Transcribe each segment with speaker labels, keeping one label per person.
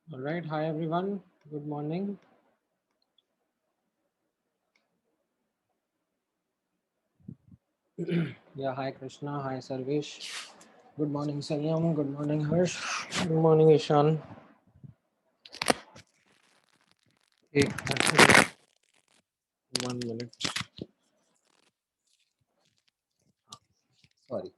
Speaker 1: All right. Hi, everyone. Good morning. Yeah. Hi, Krishna. Hi, Sarvesh. Good morning, Sanyam. Good morning, Harsh. Good morning, Ishan. एक one minute. Sorry.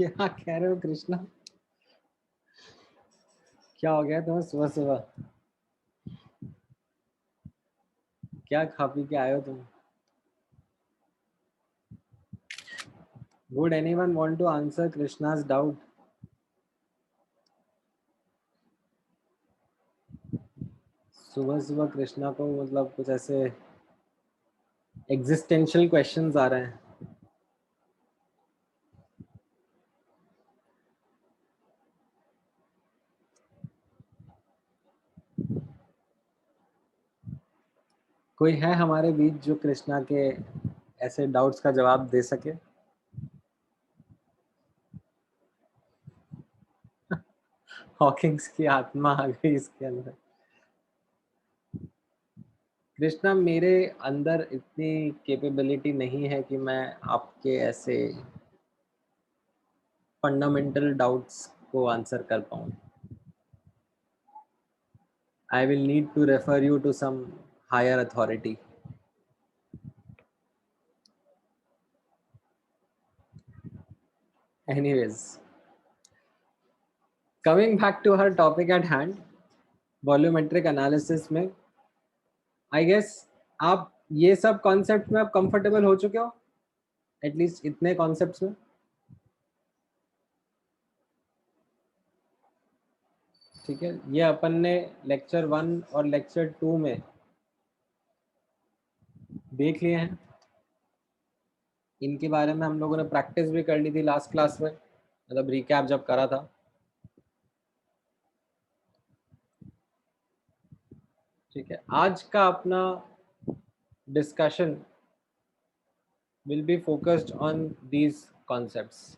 Speaker 1: क्या कह रहे हो कृष्णा? क्या हो गया तुम्हें सुबह सुबह? क्या खा पी के आए हो तुम? Would anyone want to answer Krishna's doubt? सुबह सुबह कृष्णा को मतलब कुछ ऐसे एग्जिस्टेंशियल क्वेश्चंस आ रहे हैं. कोई है हमारे बीच जो कृष्णा के ऐसे डाउट्स का जवाब दे सके? हॉकिंग्स की आत्मा आ गई इसके अंदर. कृष्णा, मेरे अंदर इतनी कैपेबिलिटी नहीं है कि मैं आपके ऐसे फंडामेंटल डाउट्स को आंसर कर पाऊँ. I will need to refer you to some higher authority. Anyways, coming back to her topic at hand, volumetric analysis में आई गेस आप ये सब कॉन्सेप्ट में आप कंफर्टेबल हो चुके हो, एटलीस्ट इतने कॉन्सेप्ट्स में. ठीक है, ये अपन ने लेक्चर 1 और लेक्चर 2 में देख लिए हैं. इनके बारे में हम लोगों ने प्रैक्टिस भी कर ली थी लास्ट क्लास में, मतलब रिकैप जब करा था. ठीक है, आज का अपना discussion will be focused on these concepts.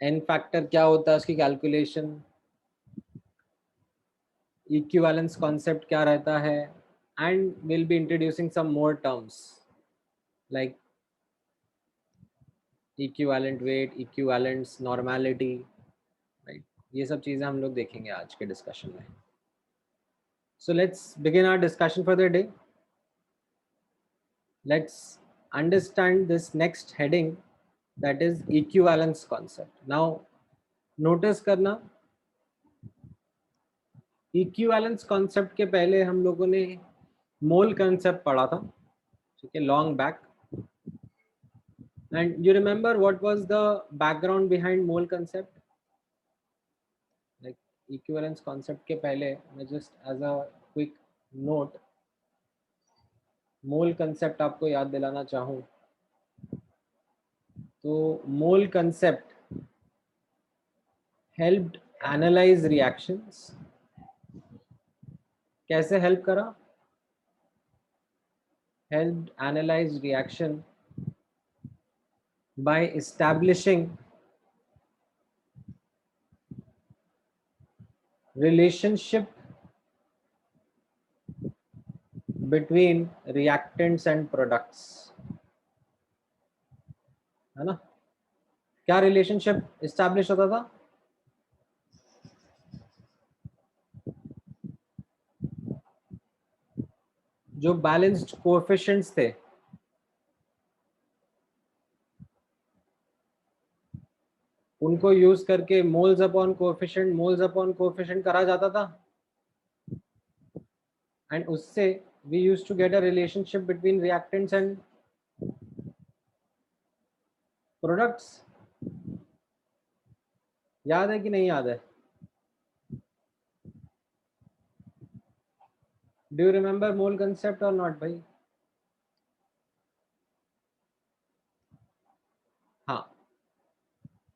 Speaker 1: N factor क्या होता है, उसकी कैलकुलेशन, इक्विवेलेंस कॉन्सेप्ट क्या रहता है, and will be introducing some more terms like equivalent weight, equivalence, normality. Right, ये सब चीज़ें हम लोग देखेंगे आज के डिस्कशन में. So let's begin our discussion for the day. Let's understand this next heading, that is equivalence concept. Now notice करना, equivalence concept के पहले हम लोगों ने mole concept पढ़ा था. ठीक है, long back. And you remember what was the background behind mole concept? Like equivalence concept के पहले मैं just as a quick note mole concept आपको याद दिलाना चाहूँ तो mole concept helped analyze reactions. कैसे help करा? Helped analyze reaction by establishing relationship between reactants and products. है ना? क्या रिलेशनशिप एस्टैब्लिश होता था? जो बैलेंस्ड कोएफिशिएंट्स थे उनको यूज करके मोल्स अपॉन कोएफिशिएंट करा जाता था, एंड उससे we use to get a relationship between reactants and products. याद है कि नहीं याद है? Do you remember mole concept और नॉट भाई? हाँ,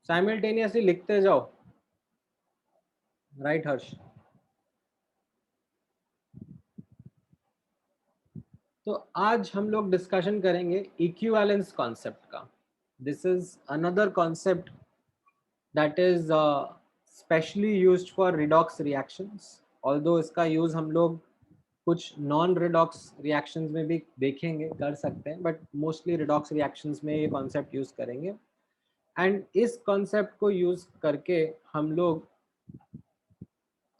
Speaker 1: साइमल्टेनियसली लिखते जाओ. राइट हर्ष? तो आज हम लोग डिस्कशन करेंगे इक्विवेलेंस कॉन्सेप्ट का. This is another concept that is specially used for redox reactions. Although इसका यूज हम लोग कुछ नॉन रिडॉक्स रिएक्शंस में भी देखेंगे, कर सकते हैं, बट मोस्टली रिडॉक्स रिएक्शंस में ये कॉन्सेप्ट यूज करेंगे. एंड इस कॉन्सेप्ट को यूज करके हम लोग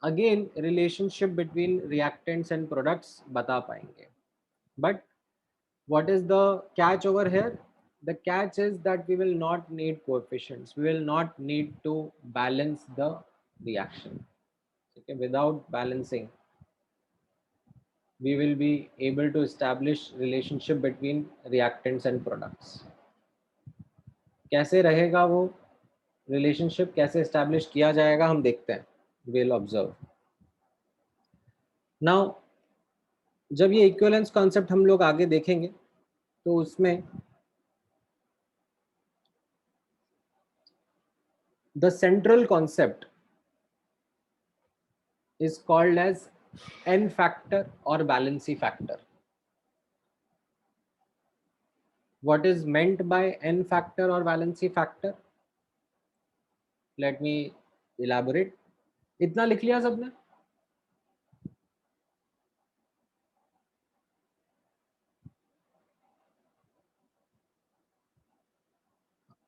Speaker 1: again relationship between reactants and products बता पाएंगे. But what is the catch over here? The catch is that we will not need coefficients, we will not need to balance the reaction. Okay, without balancing we will be able to establish relationship between reactants and products. कैसे रहेगा वो relationship, कैसे establish किया जाएगा, हम देखते हैं. we'll observe. Now जब ये इक्विवेलेंस कॉन्सेप्ट हम लोग आगे देखेंगे तो उसमें the central concept is called as n factor or valency factor. What is meant by n factor or valency factor? Let me elaborate. इतना लिख लिया सबने?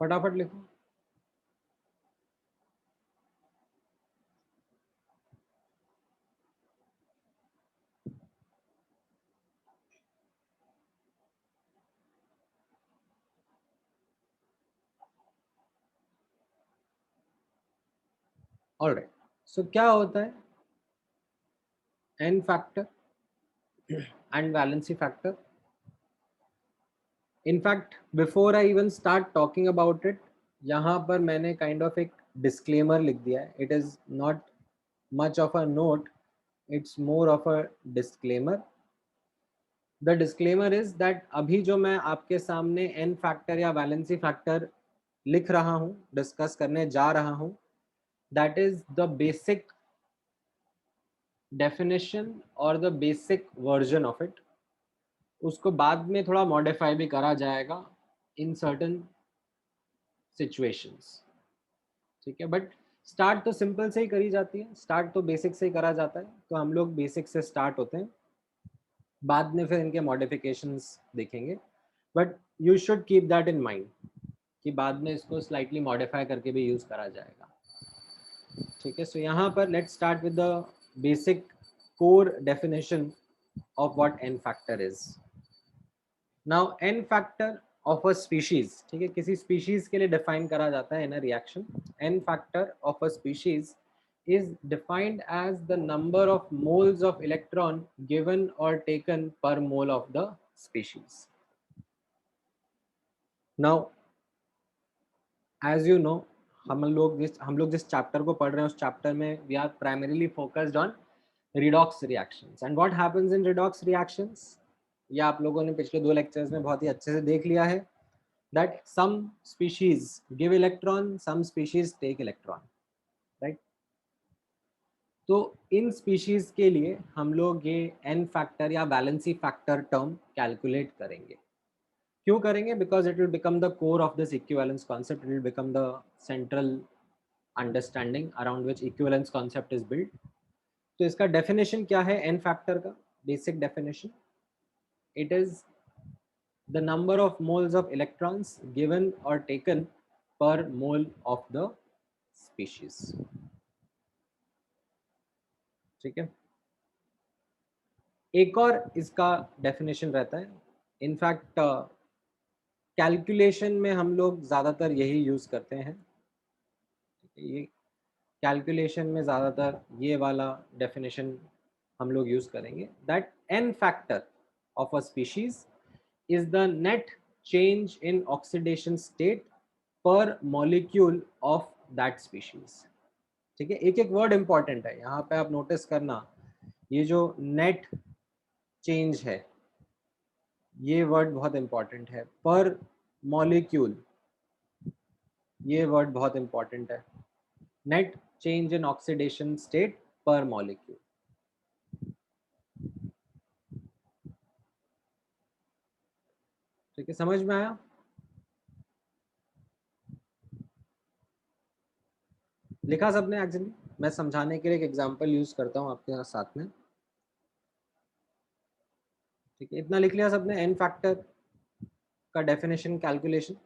Speaker 1: फटाफट लिखो. ऑलराइट. सो क्या होता है n factor and valency factor? In fact, before I even start talking about it, यहाँ पर मैंने kind of एक disclaimer लिख दिया है. It is not much of a note, it's more of a disclaimer. The disclaimer is that अभी जो मैं आपके सामने n factor या valency factor लिख रहा हूँ, डिस्कस करने जा रहा हूँ, that is the basic definition or the basic version of it. उसको बाद में थोड़ा मॉडिफाई भी करा जाएगा in certain situations. ठीक है, बट स्टार्ट तो सिंपल से ही करी जाती है, स्टार्ट तो बेसिक से ही करा जाता है. तो हम लोग बेसिक से स्टार्ट होते हैं, बाद में फिर इनके मॉडिफिकेशंस देखेंगे. But you should keep that in mind कि बाद में इसको स्लाइटली मॉडिफाई करके भी यूज करा जाएगा. ठीक है, सो यहाँ पर let's start with the basic core definition of what n factor is. Now n factor of a species, ठीक है, किसी स्पीशीज के लिए डिफाइन करा जाता है in a reaction. N factor of a species is defined as the number of moles of electron given or taken per mole of the species. Now as you know, हम लोग जिस chapter को पढ़ रहे हैं उस चैप्टर में we are primarily focused on redox reactions. And what happens in redox reactions? ये आप लोगों ने पिछले 2 लेक्चर्स में बहुत ही अच्छे से देख लिया है that some species give electron, some species take electron, right? तो इन स्पीशीज के लिए हम लोग ये एन फैक्टर या वैलेंसी फैक्टर टर्म कैलकुलेट करेंगे. क्यों करेंगे? Because it will become the core of this equivalence concept, it will become the central understanding around which equivalence concept is build. तो इसका डेफिनेशन क्या है एन फैक्टर का? Basic definition, it is the number of moles of electrons given और taken पर mole of the species. ठीक है, एक और इसका डेफिनेशन रहता है. इनफैक्ट कैलकुलेशन में हम लोग ज़्यादातर यही यूज़ करते हैं. ये कैलकुलेशन में ज़्यादातर ये वाला डेफिनेशन हम लोग यूज़ करेंगे, that n factor of a species is the net change in oxidation state per molecule of that species. ठीक है, एक एक वर्ड इंपॉर्टेंट है यहाँ पे, आप नोटिस करना. ये जो नेट चेंज है, ये वर्ड बहुत इंपॉर्टेंट है. पर मॉलिक्यूल, ये वर्ड बहुत इंपॉर्टेंट है. Net change in oxidation state per molecule. ठीक है, समझ में आया? लिखा सबने? एक्चुअली मैं समझाने के लिए एक एग्जांपल यूज करता हूँ आपके साथ में। ठीक है, इतना लिख लिया सबने? एन फैक्टर का डेफिनेशन, कैलकुलेशन।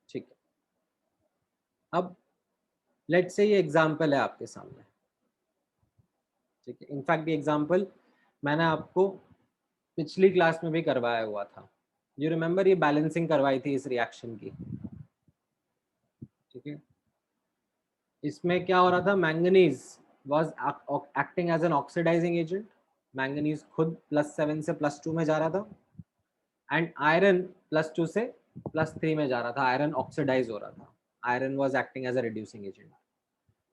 Speaker 1: ठीक है, अब लेट्स से ये एग्जांपल है आपके सामने। ठीक है, इनफैक्ट ये एग्जांपल मैंने आपको पिछली क्लास में भी करवाया हुआ था। यू रिमेम्बर, ये बैलेंसिंग करवाई थी इस रिएक्शन की। ठीक है, इसमें क्या हो रहा था? Manganese was acting as an oxidising agent. Manganese खुद +7 से +2 में जा रहा था, एंड आयरन +2 से +3 में जा रहा था। आयरन ऑक्सीडाइज हो रहा था। Iron was acting as a reducing agent,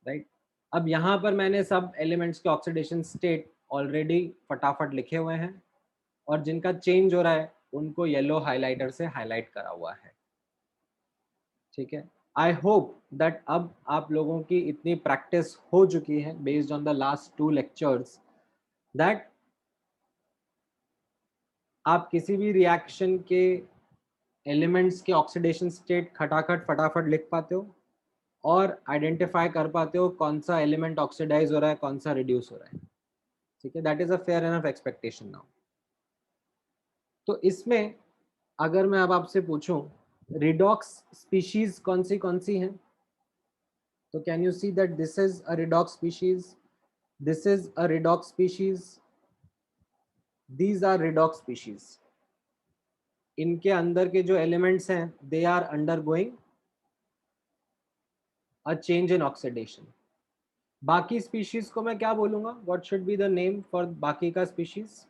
Speaker 1: right? अब यहाँ पर मैंने सब एलिमेंट्स के ऑक्सीडेशन स्टेट ऑलरेडी फटाफट लिखे हुए हैं, और जिनका चेंज हो रहा है उनको येलो हाइलाइटर से हाईलाइट करा हुआ है। ठीक है, आई होप दैट अब आप लोगों की इतनी प्रैक्टिस हो चुकी है based on the last 2 lectures, that आप किसी भी रिएक्शन के एलिमेंट्स के ऑक्सीडेशन स्टेट खटाखट फटाफट लिख पाते हो, और आइडेंटिफाई कर पाते हो कौन सा एलिमेंट ऑक्सीडाइज हो रहा है, कौन सा रिड्यूस हो रहा है। ठीक है, that is a fair enough expectation now. तो इसमें अगर मैं अब आपसे पूछूं रिडॉक्स स्पीशीज कौन सी हैं, तो can you see that this is a redox species, this is a redox species, these are redox species. इनके अंदर के जो एलिमेंट्स हैं they are undergoing a change in oxidation. बाकी स्पीशीज को मैं क्या बोलूंगा? What should be the name for बाकी का species?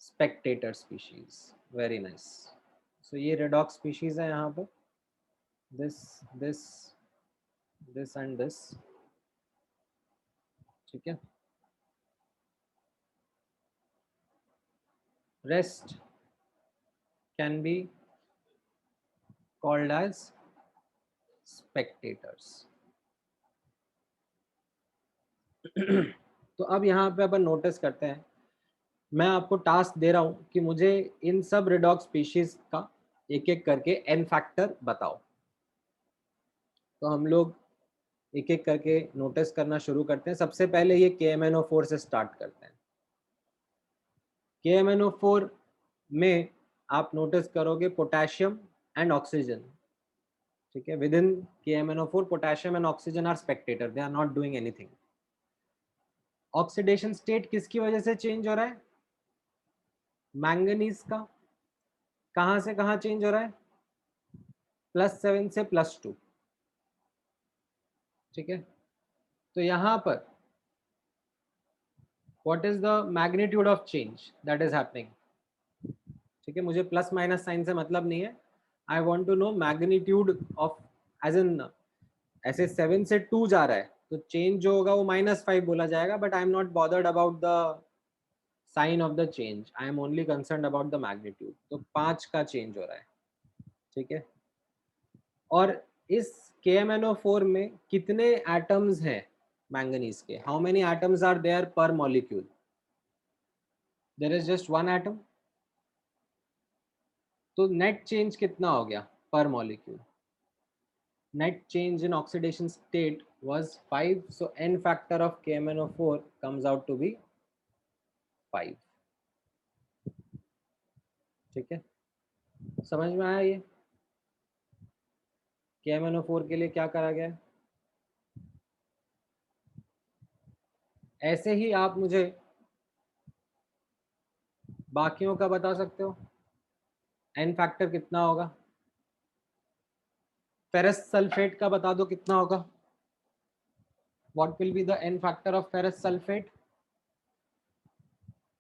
Speaker 1: Spectator species. Very nice. So ये रेडॉक्स स्पीशीज है यहाँ पर, this this this and this. ठीक है, rest can be called as spectators. तो अब यहाँ पे अपन नोटिस करते हैं, मैं आपको टास्क दे रहा हूँ कि मुझे इन सब रेडॉक्स स्पीशीज का एक एक करके एन फैक्टर बताओ। तो हम लोग एक एक करके नोटिस करना शुरू करते हैं। सबसे पहले ये KMnO4 से स्टार्ट करते हैं। KMnO4 में आप नोटिस करोगे पोटेशियम एंड ऑक्सीजन। ठीक है, within KMnO4 potassium and oxygen are spectator, they are not doing anything. Oxidation state किसकी वजह से चेंज हो रहा है? मैंगनीज का। कहां से कहां चेंज हो रहा है? +7 से +2। ठीक है, तो यहां पर what is the magnitude of change that is happening? ठीक है, मुझे प्लस माइनस साइन से मतलब नहीं है, I want to know magnitude of, as in ऐसे 7 से 2 जा रहा है तो चेंज जो होगा वो -5 बोला जाएगा, but I am not bothered about the sign of the change, I am only concern about the magnitude. तो 5 का चेंज हो रहा है। ठीक है, और इस KMnO4 में कितने एटम्स हैं मैंगनीज के? How many atoms are there per molecule? There is just 1 atom. तो नेट चेंज कितना हो गया per molecule? Net change in oxidation state was 5, so n factor of KMnO4 comes out to be 5. ठीक है, समझ में आया ये KMnO4 के लिए क्या करा गया है? ऐसे ही आप मुझे बाकियों का बता सकते हो, n फैक्टर कितना होगा? फेरस सल्फेट का बता दो कितना होगा? What will be the n factor of ferrous sulfate?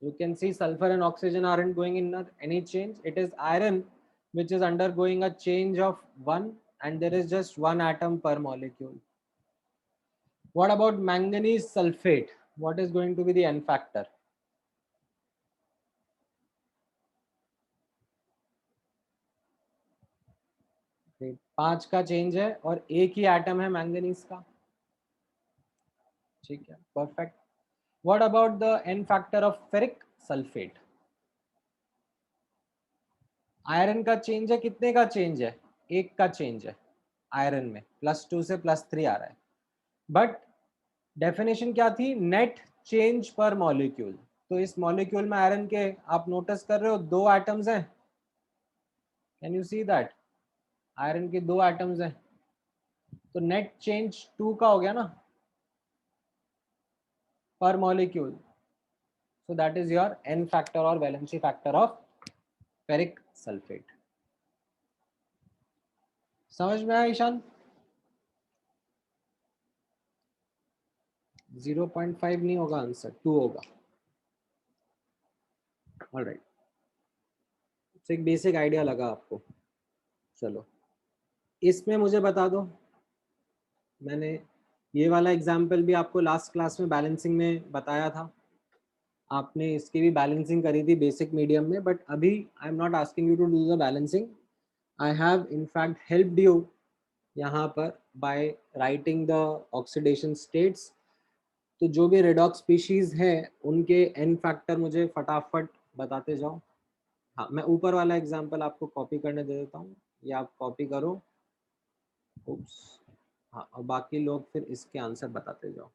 Speaker 1: You can see sulfur and oxygen aren't going in any change. It is iron which is undergoing a change of 1, and there is just 1 atom per molecule. What about manganese sulfate? What is going to be the n factor? पांच का change है और एक ही atom है manganese का। ठीक है, perfect. What about the n factor of ferric sulphate? Iron का चेंज है, कितने का चेंज है? एक का चेंज है आयरन में, +2 से +3 आ रहा है. बट डेफिनेशन क्या थी? नेट चेंज पर मॉलिक्यूल. तो इस मॉलिक्यूल में आयरन के आप नोटिस कर रहे हो 2 एटम्स हैं. Can you see that? Iron के 2 एटम्स हैं, तो नेट चेंज 2 का हो गया ना per molecule. So that is your N factor और valency factor of ferric sulphate. समझ में आया ईशान? 0.5 नहीं होगा आंसर, 2 होगा. ऑलराइट, एक बेसिक आइडिया लगा आपको. चलो, इसमें मुझे बता दो, मैंने ये वाला एग्जाम्पल भी आपको लास्ट क्लास में बैलेंसिंग में बताया था. आपने इसकी भी बैलेंसिंग करी थी बेसिक मीडियम में, बट अभी I am not asking you to do the balancing. I have in fact helped you यहाँ पर by writing the oxidation states. तो जो भी रेडॉक्स स्पीशीज है उनके एन फैक्टर मुझे फटाफट बताते जाओ. हाँ, मैं ऊपर वाला एग्जाम्पल आपको कॉपी करने दे देता हूँ, या आप कॉपी करो. उप्स. हाँ, और बाकी लोग फिर इसके आंसर बताते जाओ.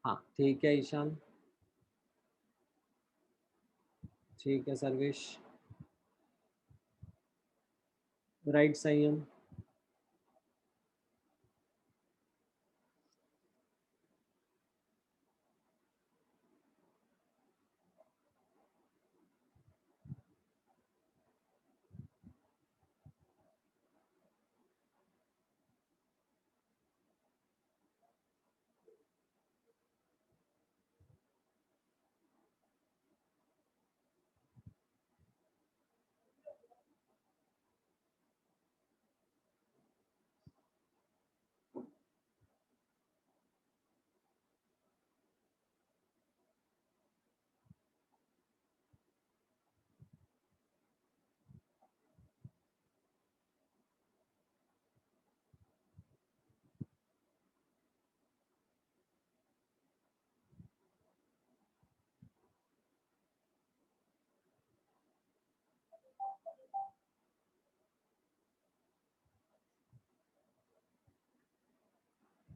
Speaker 1: हाँ ठीक है ईशान. ठीक है सर्वेश. राइट संयम.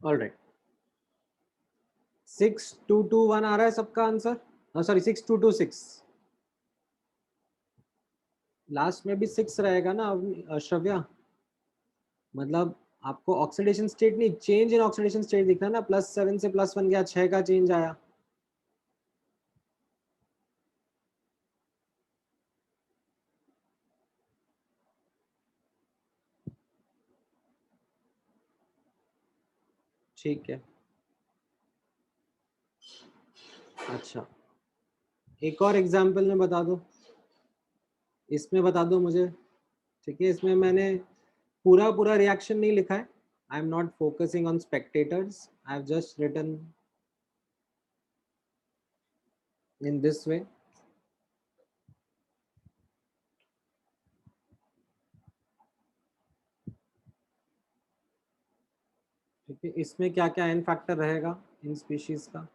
Speaker 1: ऑलराइट, 6221 आ रहा है सबका आंसर. सॉरी, 6226. लास्ट में भी 6 रहेगा ना श्रव्या? मतलब आपको ऑक्सीडेशन स्टेट नहीं, चेंज इन ऑक्सीडेशन स्टेट दिखना ना. +7 से +1 गया, 6 का चेंज आया. ठीक है. अच्छा, एक और एग्जाम्पल में बता दो, इसमें बता दो मुझे. ठीक है, इसमें मैंने पूरा पूरा रिएक्शन नहीं लिखा है. I am not focusing on spectators. I have just written in this way. ठीक है, इसमें क्या क्या एन फैक्टर रहेगा इन स्पीशीज का?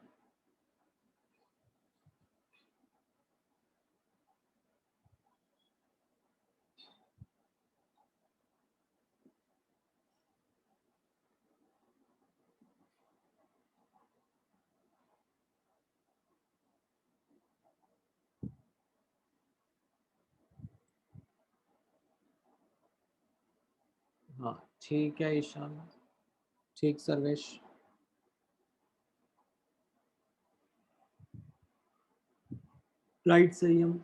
Speaker 1: हाँ ठीक है ईशान. ठीक सर्वेश. राइट संयम.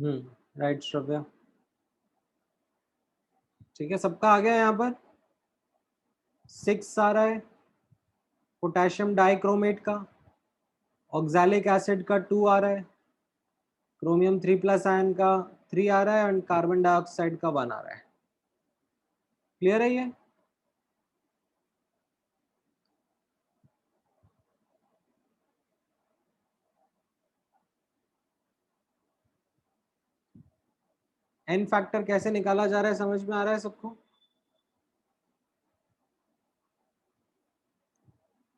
Speaker 1: राइट श्रव्या, ठीक है, सबका आ गया यहाँ पर। 6 आ रहा है पोटेशियम डाइक्रोमेट का, ऑक्सैलिक एसिड का 2 आ रहा है, क्रोमियम 3+ आयन का 3 आ रहा है, एंड कार्बन डाइऑक्साइड का 1 आ रहा है। क्लियर है ये? एन फैक्टर कैसे निकाला जा रहा है, समझ में आ रहा है सबको?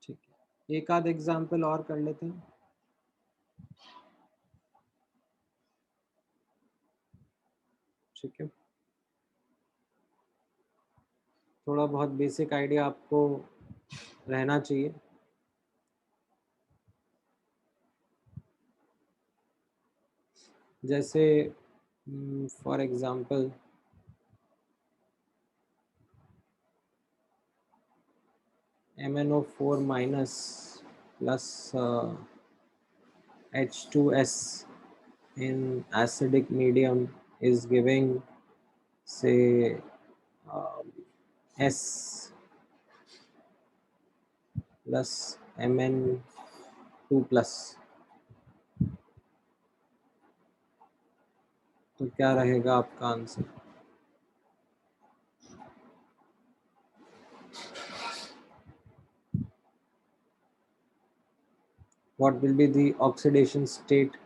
Speaker 1: ठीक है, एक आध एग्जाम्पल और कर लेते हैं। ठीक है, थोड़ा बहुत बेसिक आइडिया आपको रहना चाहिए। जैसे for example MnO4- plus H2S in acidic medium is giving, say, S plus Mn2+, तो क्या रहेगा आपका answer? What will be the oxidation state?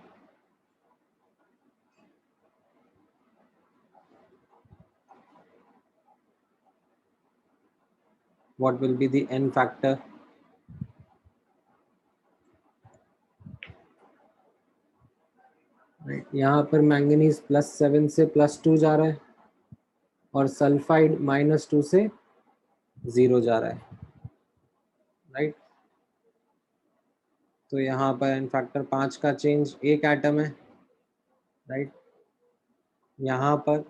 Speaker 1: What will be the N factor? यहाँ पर मैंगनीज +7 से +2 जा रहा है, और सल्फाइड -2 से 0 जा रहा है, राइट। तो यहाँ पर एन फैक्टर 5 का चेंज 1 एटम है, राइट। यहाँ पर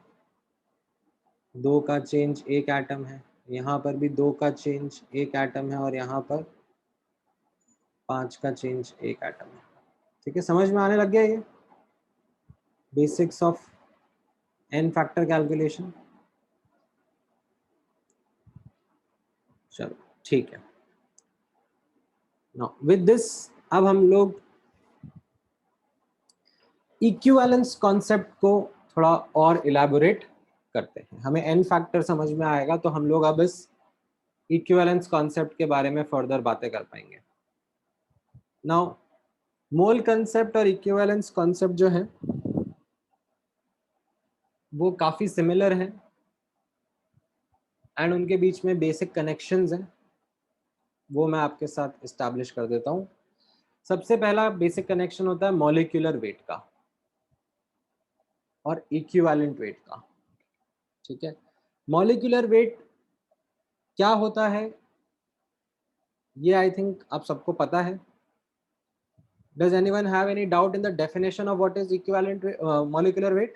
Speaker 1: 2 का चेंज 1 एटम है, यहाँ पर भी 2 का चेंज 1 एटम है, और यहाँ पर 5 का चेंज 1 एटम है। ठीक है, समझ में आने लग गया ये basics of n factor calculation? चलो ठीक है। नाउ विद दिस अब हम लोग इक्विवेलेंस कॉन्सेप्ट को थोड़ा और इलैबोरेट करते हैं। हमें एन फैक्टर समझ में आएगा तो हम लोग अब इस इक्विवेलेंस कॉन्सेप्ट के बारे में फर्दर बातें कर पाएंगे। नाउ मोल कॉन्सेप्ट और इक्विवेलेंस कॉन्सेप्ट जो है वो काफी सिमिलर है, एंड उनके बीच में बेसिक कनेक्शंस हैं, वो मैं आपके साथ इस्टेब्लिश कर देता हूँ। सबसे पहला बेसिक कनेक्शन होता है मॉलिक्यूलर वेट का और इक्विवेलेंट वेट का। ठीक है, मॉलिक्यूलर वेट क्या होता है ये आई थिंक आप सबको पता है। Does anyone have any doubt in the definition of what is equivalent molecular weight?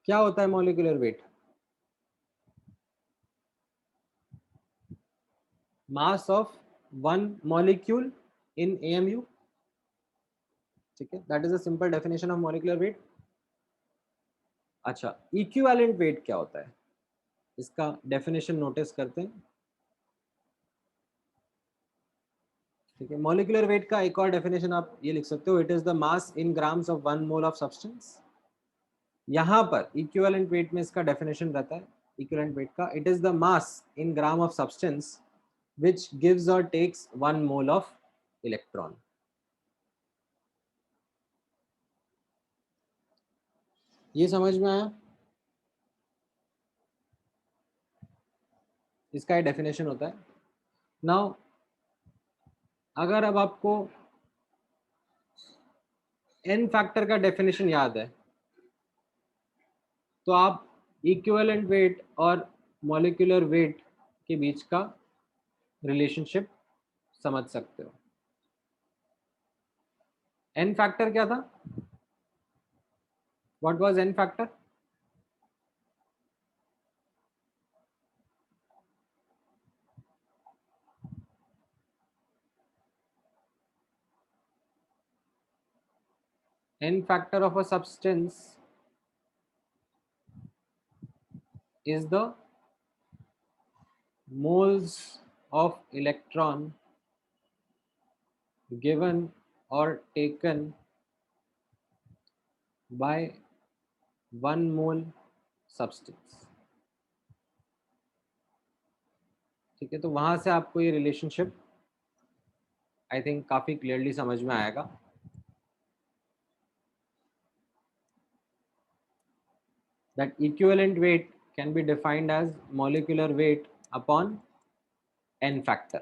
Speaker 1: क्या होता है molecular weight? Mass of one molecule in AMU. ठीक है, that is a simple definition of molecular weight. अच्छा, equivalent weight क्या होता है, इसका definition notice करते हैं। ठीक है, molecular weight का एक और definition आप ये लिख सकते हो, it is the mass in grams of 1 mole of substance. यहाँ पर equivalent weight में इसका definition रहता है equivalent weight का, it is the mass in gram of substance which gives or takes 1 mole of electron. ये समझ में आया? इसका ये डेफिनेशन होता है। नाउ अगर अब आपको एन फैक्टर का डेफिनेशन याद है तो आप इक्विवेलेंट वेट और मॉलिक्यूलर वेट के बीच का रिलेशनशिप समझ सकते हो। एन फैक्टर क्या था? What was an factor? n factor of a substance is the moles of electron given or taken by 1 mole substance. ठीक है, तो वहां से आपको ये रिलेशनशिप आई थिंक काफी क्लियरली समझ में आएगा. That equivalent weight can be defined as molecular weight upon n factor.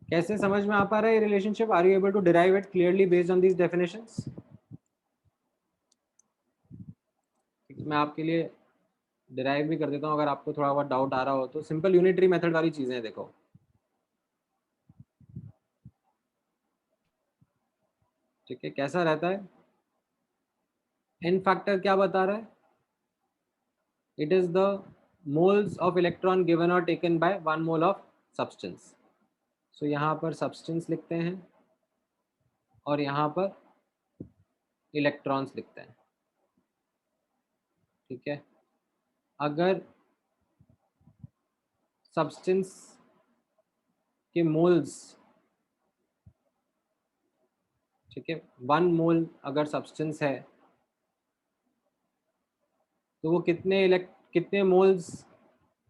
Speaker 1: कैसे समझ में आ पा रहा है ये relationship? Are you able to derive it clearly based on these definitions? मैं आपके लिए डिराइव भी कर देता हूँ अगर आपको थोड़ा बहुत डाउट आ रहा हो तो. सिंपल यूनिटरी मेथड वाली चीजें देखो. ठीक है, कैसा रहता है? एन फैक्टर क्या बता रहा है? It is the moles of electron given और taken by 1 mole of substance. So यहाँ पर सब्सटेंस लिखते हैं और यहाँ पर इलेक्ट्रॉन्स लिखते हैं. ठीक है, अगर सब्सटेंस के मोल्स, ठीक है, 1 मोल अगर सब्सटेंस है तो वो कितने मोल्स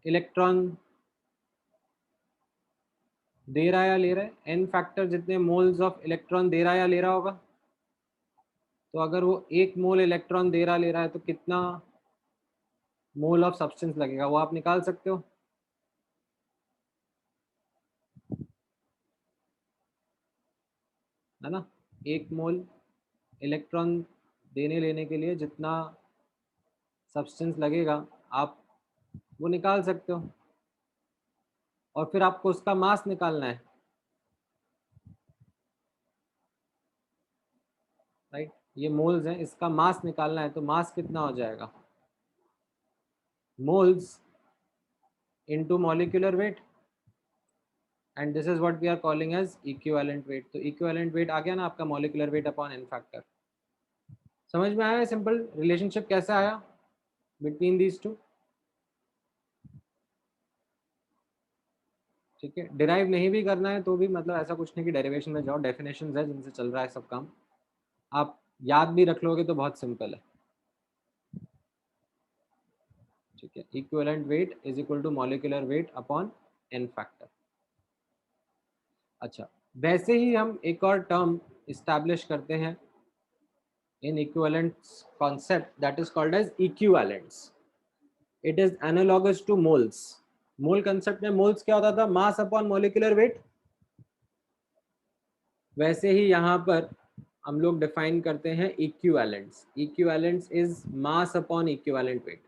Speaker 1: इलेक्ट्रॉन दे रहा है या ले रहा है? एन फैक्टर जितने मोल्स ऑफ इलेक्ट्रॉन दे रहा है या ले रहा होगा. तो अगर वो 1 मोल इलेक्ट्रॉन दे रहा ले रहा है तो कितना मोल ऑफ सब्सटेंस लगेगा वो आप निकाल सकते हो. है ना? 1 मोल इलेक्ट्रॉन देने लेने के लिए जितना सब्सटेंस लगेगा आप वो निकाल सकते हो. और फिर आपको उसका मास निकालना है. राइट, ये मोल्स हैं, इसका मास निकालना है. तो मास कितना हो जाएगा? Moles into molecular weight, and this is what we are calling as equivalent weight. तो इक्विवेलेंट वेट आ गया ना आपका molecular weight upon n factor. समझ में आया सिंपल रिलेशनशिप कैसे आया बिटवीन दीज टू? ठीक है, डिराइव नहीं भी करना है तो भी मतलब ऐसा कुछ नहीं कि डेरिवेशन में जाओ, डेफिनेशंस है जिनसे चल रहा है सब काम. आप याद भी रख लोगे तो बहुत सिंपल है. ठीक है, equivalent weight is equal to molecular weight upon n factor. अच्छा, वैसे ही हम एक और टर्म इस्टेब्लिश करते हैं in equivalence concept that is called as equivalence. It is analogous to moles. Mole concept में मोल्स क्या होता था? मास अपॉन मॉलिक्यूलर वेट. वैसे ही यहाँ पर हम लोग डिफाइन करते हैं equivalence. Equivalence is mass upon equivalent weight.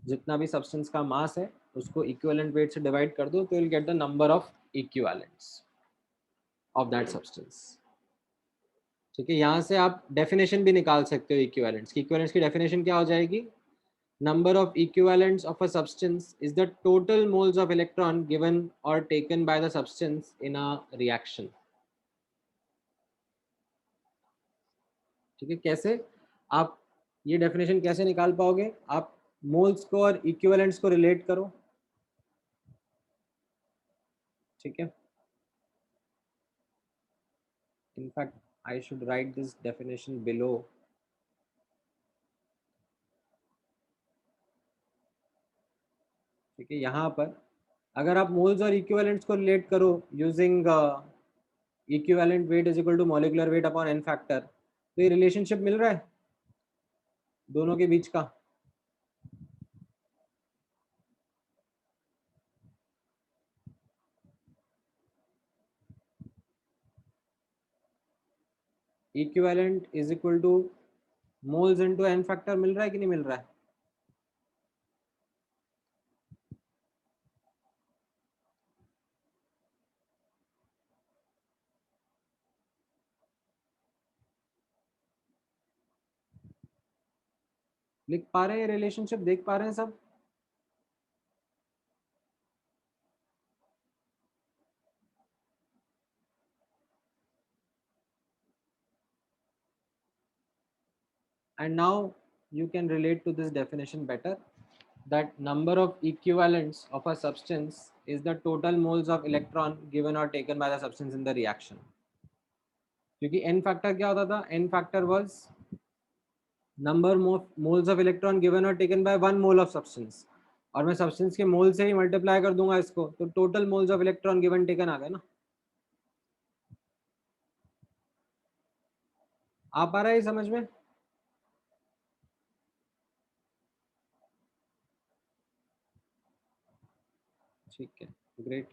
Speaker 1: जितना भी सब्सटेंस का मास है उसको इक्विवेलेंट वेट से डिवाइड कर दो तो will get the number of equivalents of that substance. ठीक है, यहाँ से आप डेफिनेशन भी निकाल सकते हो इक्विवेलेंट्स की. इक्विवेलेंट्स की डेफिनेशन क्या हो जाएगी? Number of equivalents of a substance is the total moles of electron given or taken by the substance in a reaction. ठीक है, कैसे आप ये डेफिनेशन कैसे निकाल पाओगे? आप मोल्स को और इक्विवेलेंट्स को रिलेट करो. ठीक है, in fact I should write this definition below. ठीक है, यहाँ पर अगर आप मोल्स और इक्विवेलेंट्स को रिलेट करो using equivalent weight is equal to molecular weight upon n factor, तो ये रिलेशनशिप मिल रहा है दोनों के बीच का. Equivalent is equal to moles into N factor मिल रहा है कि नहीं मिल रहा है? लिख पा रहे हैं, रिलेशनशिप देख पा रहे हैं सब? And now you can relate to this definition better, that number of equivalents of a substance is the total moles of electron given or taken by the substance in the reaction. क्योंकि n factor क्या होता था? n factor was number of moles of electron given or taken by 1 mole of substance, और मैं substance के mole से ही multiply कर दूंगा इसको, तो total moles of electron given taken आ गए ना. आ पा रहा है समझ में? ठीक है, ग्रेट.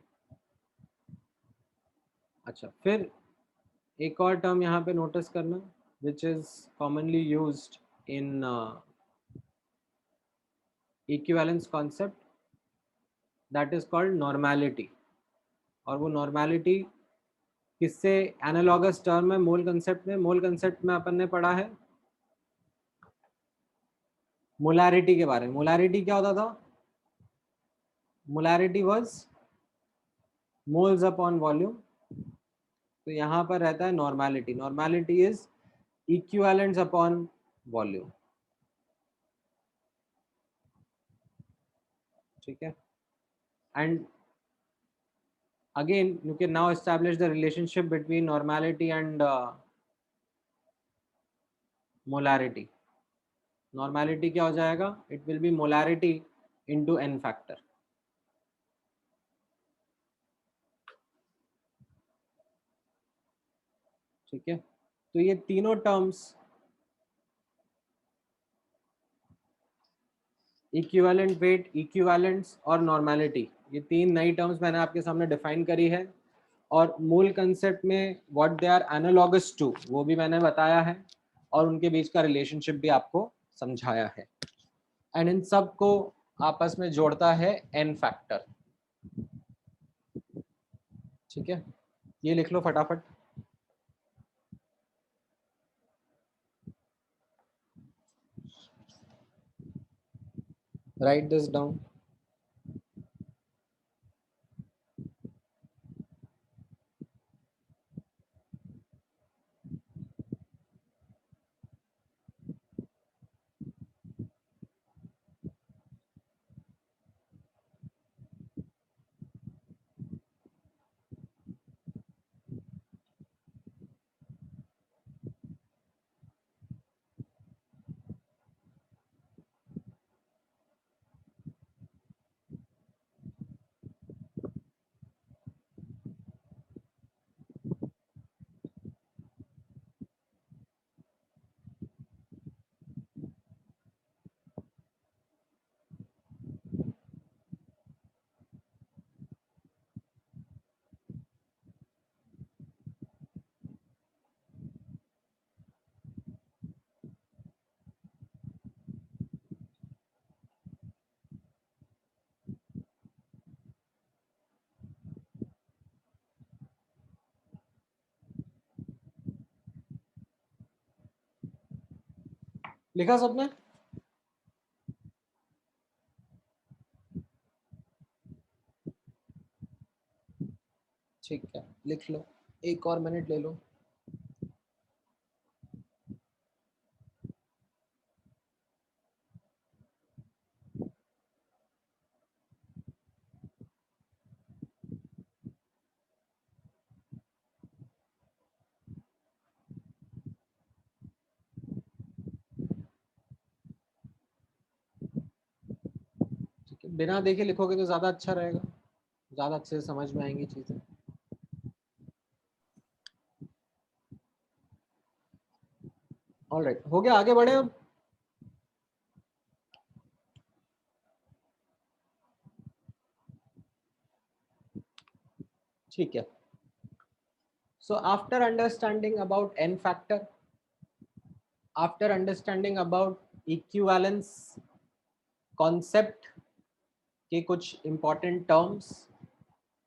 Speaker 1: अच्छा, फिर एक और टर्म यहाँ पे नोटिस करना, which is commonly used in equivalence concept, that is called normality. और वो नॉर्मेलिटी किससे एनालॉगस टर्म है? मोल कंसेप्ट में. मोल कंसेप्ट में अपन ने पढ़ा है मोलैरिटी के बारे में. मोलैरिटी क्या होता था? Molarity was moles upon volume. तो यहाँ पर रहता है normality. Normality is equivalents upon volume. ठीक है. And again you can now establish the relationship between normality and molarity. Normality क्या हो जाएगा? It will be molarity into n factor. ठीक है. तो ये तीनों टर्म्स, इक्विवेलेंट वेट, इक्विवेलेंट्स और नॉर्मेलिटी, ये तीन नई टर्म्स मैंने आपके सामने डिफाइन करी है. और मूल कंसेप्ट में what they are analogous to वो भी मैंने बताया है, और उनके बीच का रिलेशनशिप भी आपको समझाया है. एंड इन सब को आपस में जोड़ता है एन फैक्टर. ठीक है, ये लिख लो फटाफट. Right this down. लिखा सबने? ठीक है, लिख लो. एक और मिनट ले लो. ठीक है, बिना देखे लिखोगे तो ज्यादा अच्छा रहेगा, ज्यादा अच्छे से समझ में आएंगी चीजें. ऑलराइट, हो गया, आगे बढ़े अब. ठीक है. So after understanding about n factor, after understanding about equivalence concept के कुछ important terms,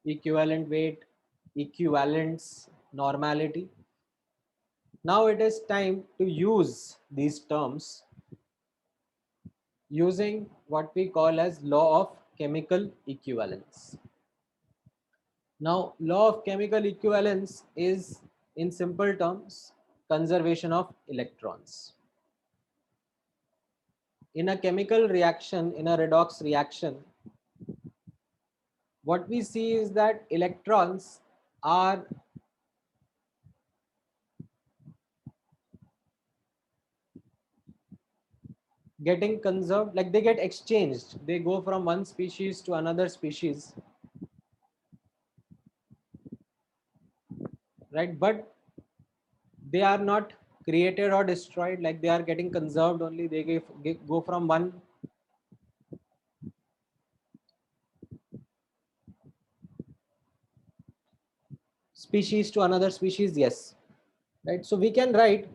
Speaker 1: equivalent weight, equivalence, normality, now it is time to use these terms using what we call as law of chemical equivalence. Now, law of chemical equivalence is, in simple terms, conservation of electrons. In a chemical reaction, in a redox reaction, what we see is that electrons are getting conserved, like they get exchanged. They go from one species to another species, right? But they are not created or destroyed, like they are getting conserved only. They go from one species to another species, yes, right? So we can write,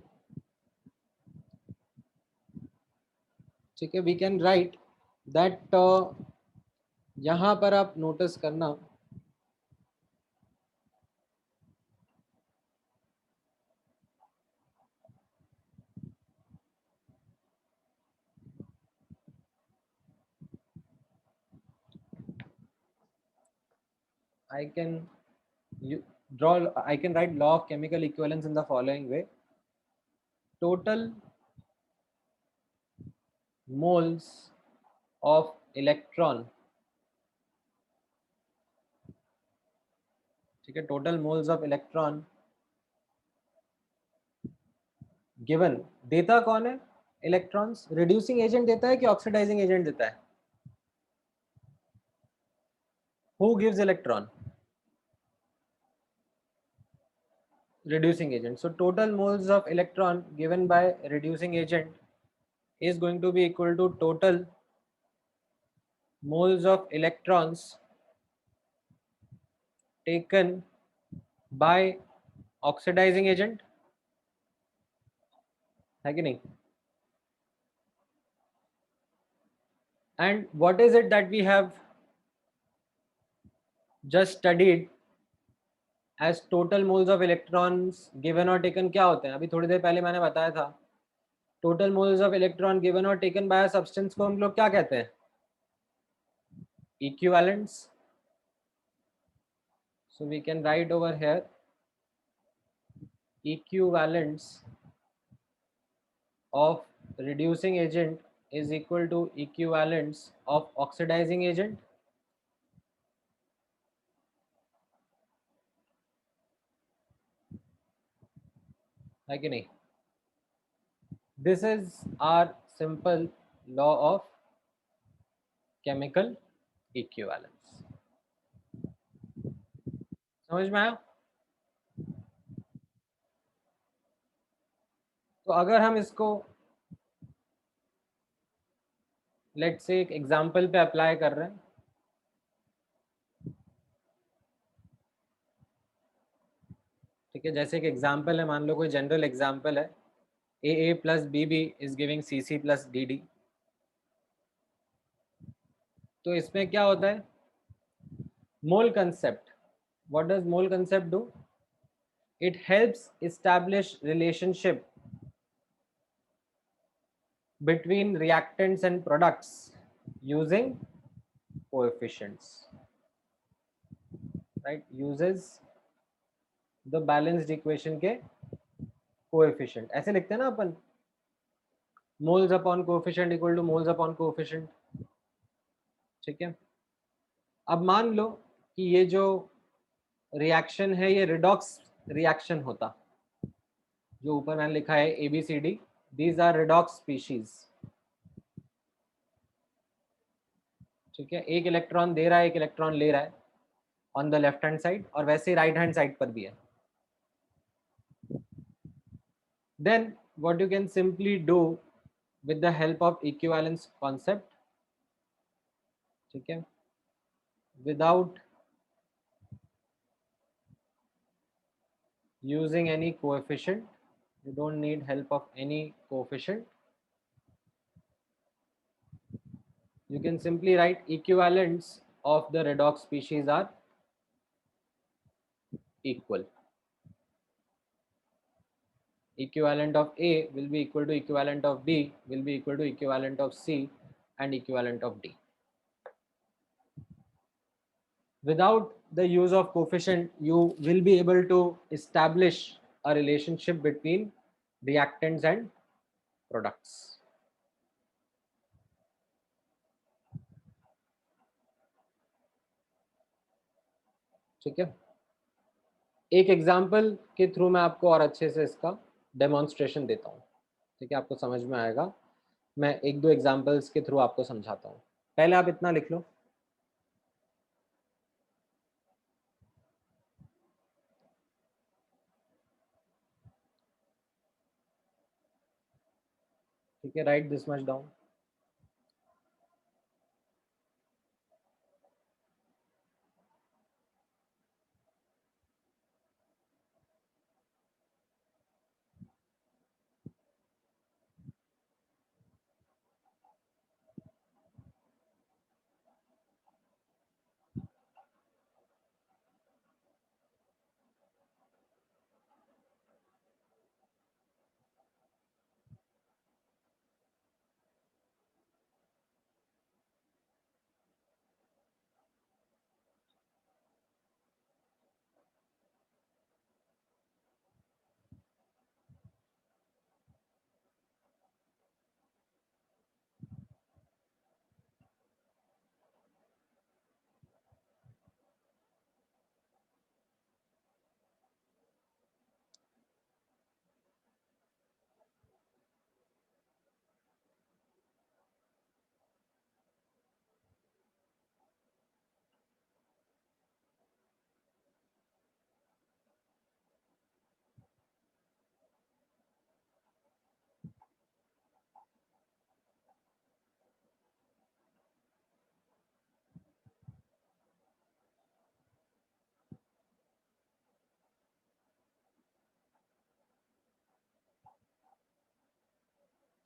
Speaker 1: ठीक है, we can write that यहाँ पर आप notice करना, I can I can write law of chemical equivalence in the following way: total moles of electron, ठीक है, total moles of electron given, देता कौन है? इलेक्ट्रॉन्स। रिड्यूसिंग एजेंट देता है कि ऑक्सीडाइजिंग एजेंट देता है? Who gives electron? reducing agent. So total moles of electron given by reducing agent is going to be equal to total moles of electrons taken by oxidizing agent, है कि नहीं? And what is it that we have just studied as total moles of electrons given or taken? क्या होते हैं? अभी थोड़ी देर पहले मैंने बताया था, total moles of electron given or taken by a substance को हम लोग क्या कहते हैं? Equivalents. So we can write over here equivalents of reducing agent is equal to equivalents of oxidizing agent. है कि नहीं? This is our simple law of chemical equivalence. समझ में आया? तो अगर हम इसको लेट्स से एक एग्जांपल पे अप्लाई कर रहे हैं, ठीक है, जैसे एक एग्जांपल है, मान लो कोई जनरल एग्जांपल है, AA plus BB is giving CC plus DD. तो इसमें क्या होता है? मोल concept. What does mole concept do? It helps establish relationship between reactants and products using coefficients, right? Uses the balanced equation के coefficient. ऐसे लिखते हैं ना अपन, moles upon coefficient equal to moles upon coefficient, ठीक है? अब मान लो कि ये जो रिएक्शन है ये रिडॉक्स रिएक्शन होता, जो ऊपर मैंने लिखा है ABCD, these are redox species, ठीक है? एक इलेक्ट्रॉन दे रहा है, एक इलेक्ट्रॉन ले रहा है on the left hand side, और वैसे ही राइट हैंड साइड पर भी है. Then what you can simply do with the help of equivalence concept, ठीक है, without using any coefficient, you don't need help of any coefficient, you can simply write equivalents of the redox species are equal. Equivalent of A will be equal to equivalent of B will be equal to equivalent of C and equivalent of D. Without the use of coefficient, you will be able to establish a relationship between reactants and products. ठीक है, एक example के through मैं आपको और अच्छे से इसका डेमोन्स्ट्रेशन देता हूँ. ठीक है, आपको समझ में आएगा. मैं एक दो एग्जाम्पल्स के थ्रू आपको समझाता हूँ. पहले आप इतना लिख लो. ठीक है, राइट दिस मच डाउन.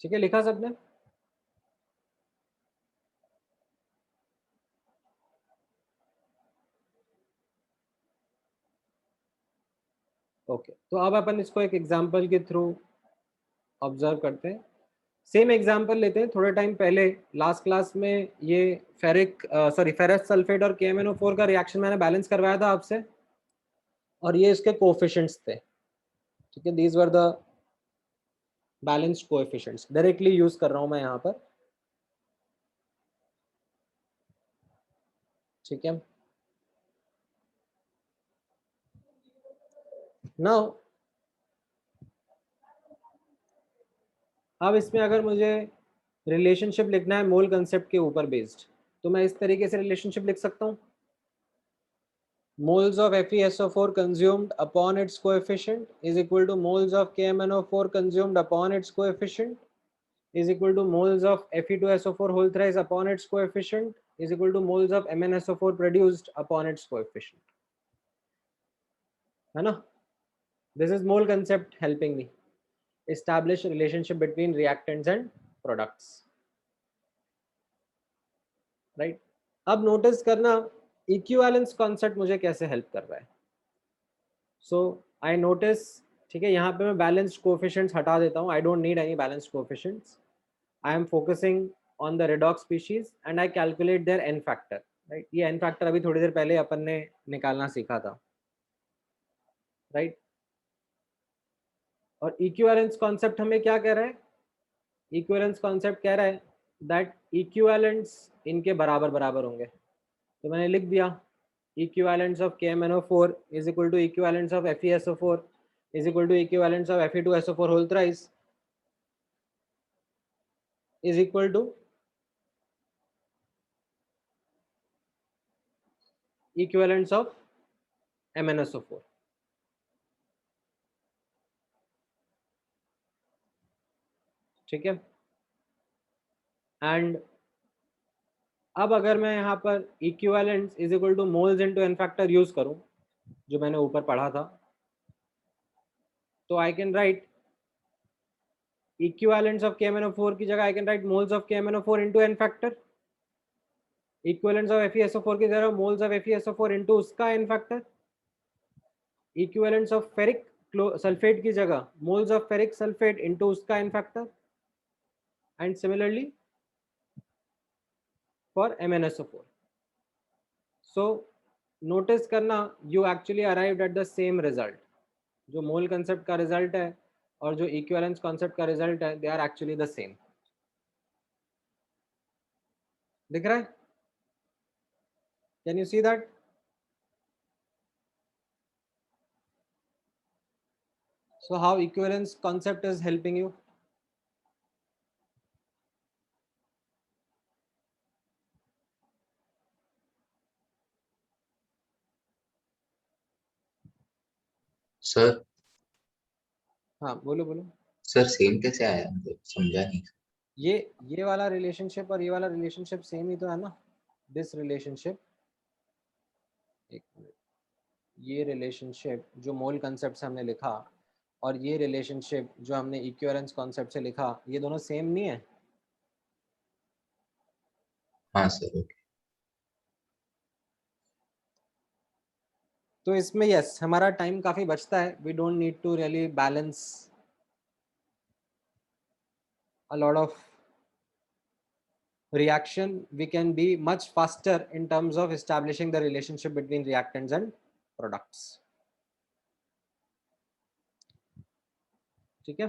Speaker 1: ठीक है, लिखा सबने? ओके, तो अब अपन इसको एक एग्जांपल के थ्रू ऑब्जर्व करते हैं. सेम एग्जांपल लेते हैं. थोड़े टाइम पहले लास्ट क्लास में ये फेरस सल्फेट और KMnO4 का रिएक्शन मैंने बैलेंस करवाया था आपसे, और ये इसके कोएफिशिएंट्स थे. ठीक है, these were the balanced coefficients. Directly use कर रहा हूं मैं यहाँ पर. ठीक है, नाउ अब इसमें अगर मुझे रिलेशनशिप लिखना है मोल कंसेप्ट के ऊपर बेस्ड, तो मैं इस तरीके से रिलेशनशिप लिख सकता हूँ. Moles of FeSO4 consumed upon its coefficient is equal to moles of KMnO4 consumed upon its coefficient is equal to moles of Fe2SO4 whole thrice upon its coefficient is equal to moles of MnSO4 produced upon its coefficient. है ना? This is mole concept helping me establish a relationship between reactants and products. Right? अब notice करना equivalence concept मुझे कैसे help कर रहा है. So I notice, ठीक है, यहाँ पे मैं बैलेंस्ड कोएफिशिएंट्स हटा देता हूँ. I don't need any balanced coefficients. I am focusing on the redox species and I calculate their n factor. Right, ये एन फैक्टर अभी थोड़ी देर पहले अपन ने निकालना सीखा था. राइट, और इक्विवेलेंस कॉन्सेप्ट हमें क्या कह रहा है? इक्विवेलेंस कॉन्सेप्ट कह रहा है दैट इक्विवेलेंट्स इनके बराबर बराबर होंगे. तो मैंने लिख दिया equivalents of KMnO4 is equal to equivalents of FeSO4 is equal to equivalents of Fe2SO4 whole thrice is equal to equivalents of MnSO4. ठीक है, एंड अब अगर मैं यहाँ पर equivalents is equal to moles into n factor use करूँ, जो मैंने ऊपर पढ़ा था, तो I can write equivalents of KMnO4 की जगह I can write moles of KMnO4 into n factor. equivalents of FeSO4 की जगह moles of FeSO4 into उसका n factor. equivalents of ferric sulphate की जगह moles of ferric sulfate into उसका n factor. And similarly for MnSO4. So notice करना, you actually arrived at the same result. जो मोल concept का result है और जो इक्विवेलेंस कॉन्सेप्ट का रिजल्ट है, they are actually the same. दिख रहा है? Can you see that? So how equivalence concept is helping you?
Speaker 2: Sir.
Speaker 1: हाँ बोलो बोलो.
Speaker 2: सर सेम कैसे आया, मतलब समझा नहीं.
Speaker 1: ये वाला रिलेशनशिप और ये वाला रिलेशनशिप सेम ही तो है ना. दिस रिलेशनशिप, एक मिनट, ये रिलेशनशिप जो मोल कंसेप्ट से हमने लिखा और ये रिलेशनशिप जो हमने इक्विवेलेंस कॉन्सेप्ट से लिखा, ये दोनों सेम नहीं है?
Speaker 2: हाँ सर. ओके.
Speaker 1: तो इसमें यस, हमारा टाइम काफी बचता है. We don't need to really balance a lot of reaction. We can be much faster in terms of establishing the relationship between reactants and products. ठीक है,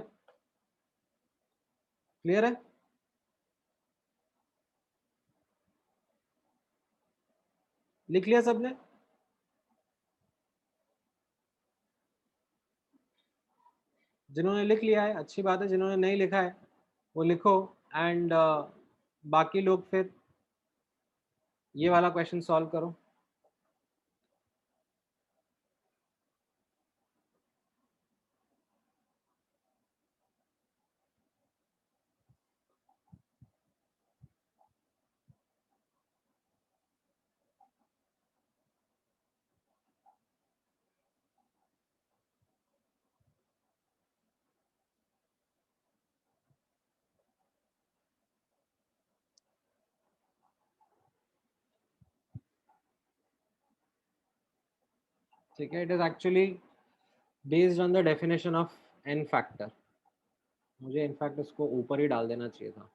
Speaker 1: क्लियर है? लिख लिया सबने? जिन्होंने लिख लिया है अच्छी बात है, जिन्होंने नहीं लिखा है वो लिखो. एंड बाकी लोग फिर ये वाला क्वेश्चन सॉल्व करो. ठीक है, it is actually based on the definition of n factor. मुझे इनफैक्ट इसको ऊपर ही डाल देना चाहिए था.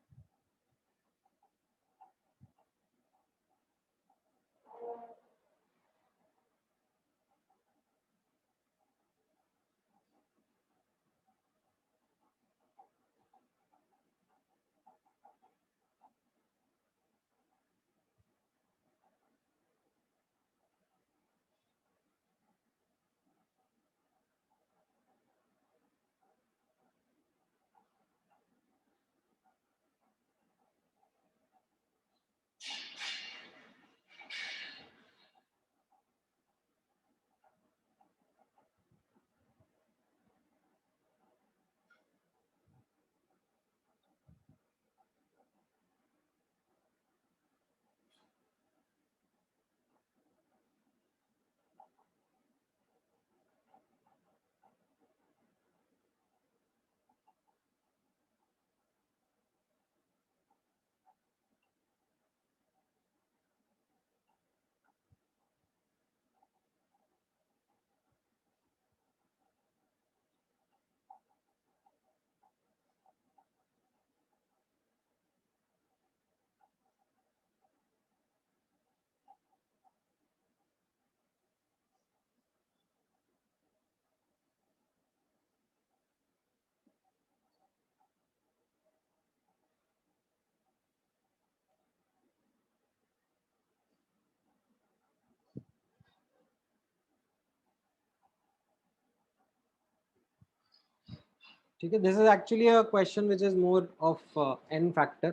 Speaker 1: ठीक है, this is actually a question which is more of n factor.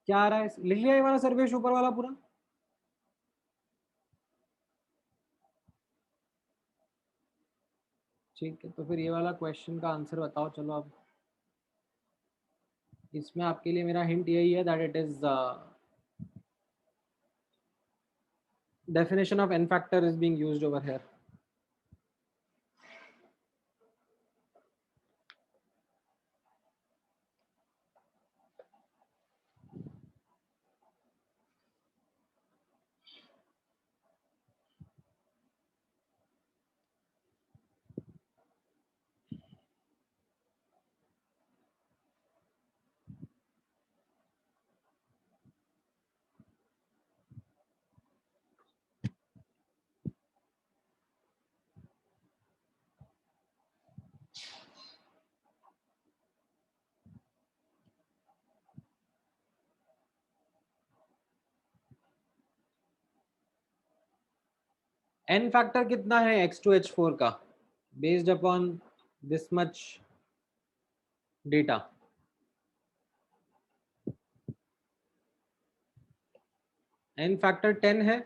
Speaker 1: क्या आ रहा है? लिख लिया ये वाला सर्वेश ऊपर वाला पूरा? ठीक है, तो फिर ये वाला क्वेश्चन का आंसर बताओ. चलो अब इसमें आपके लिए मेरा हिंट यही है that it is definition of n factor is being used over here. n factor कितना है X2H4 का based upon this much data? n factor 10 है,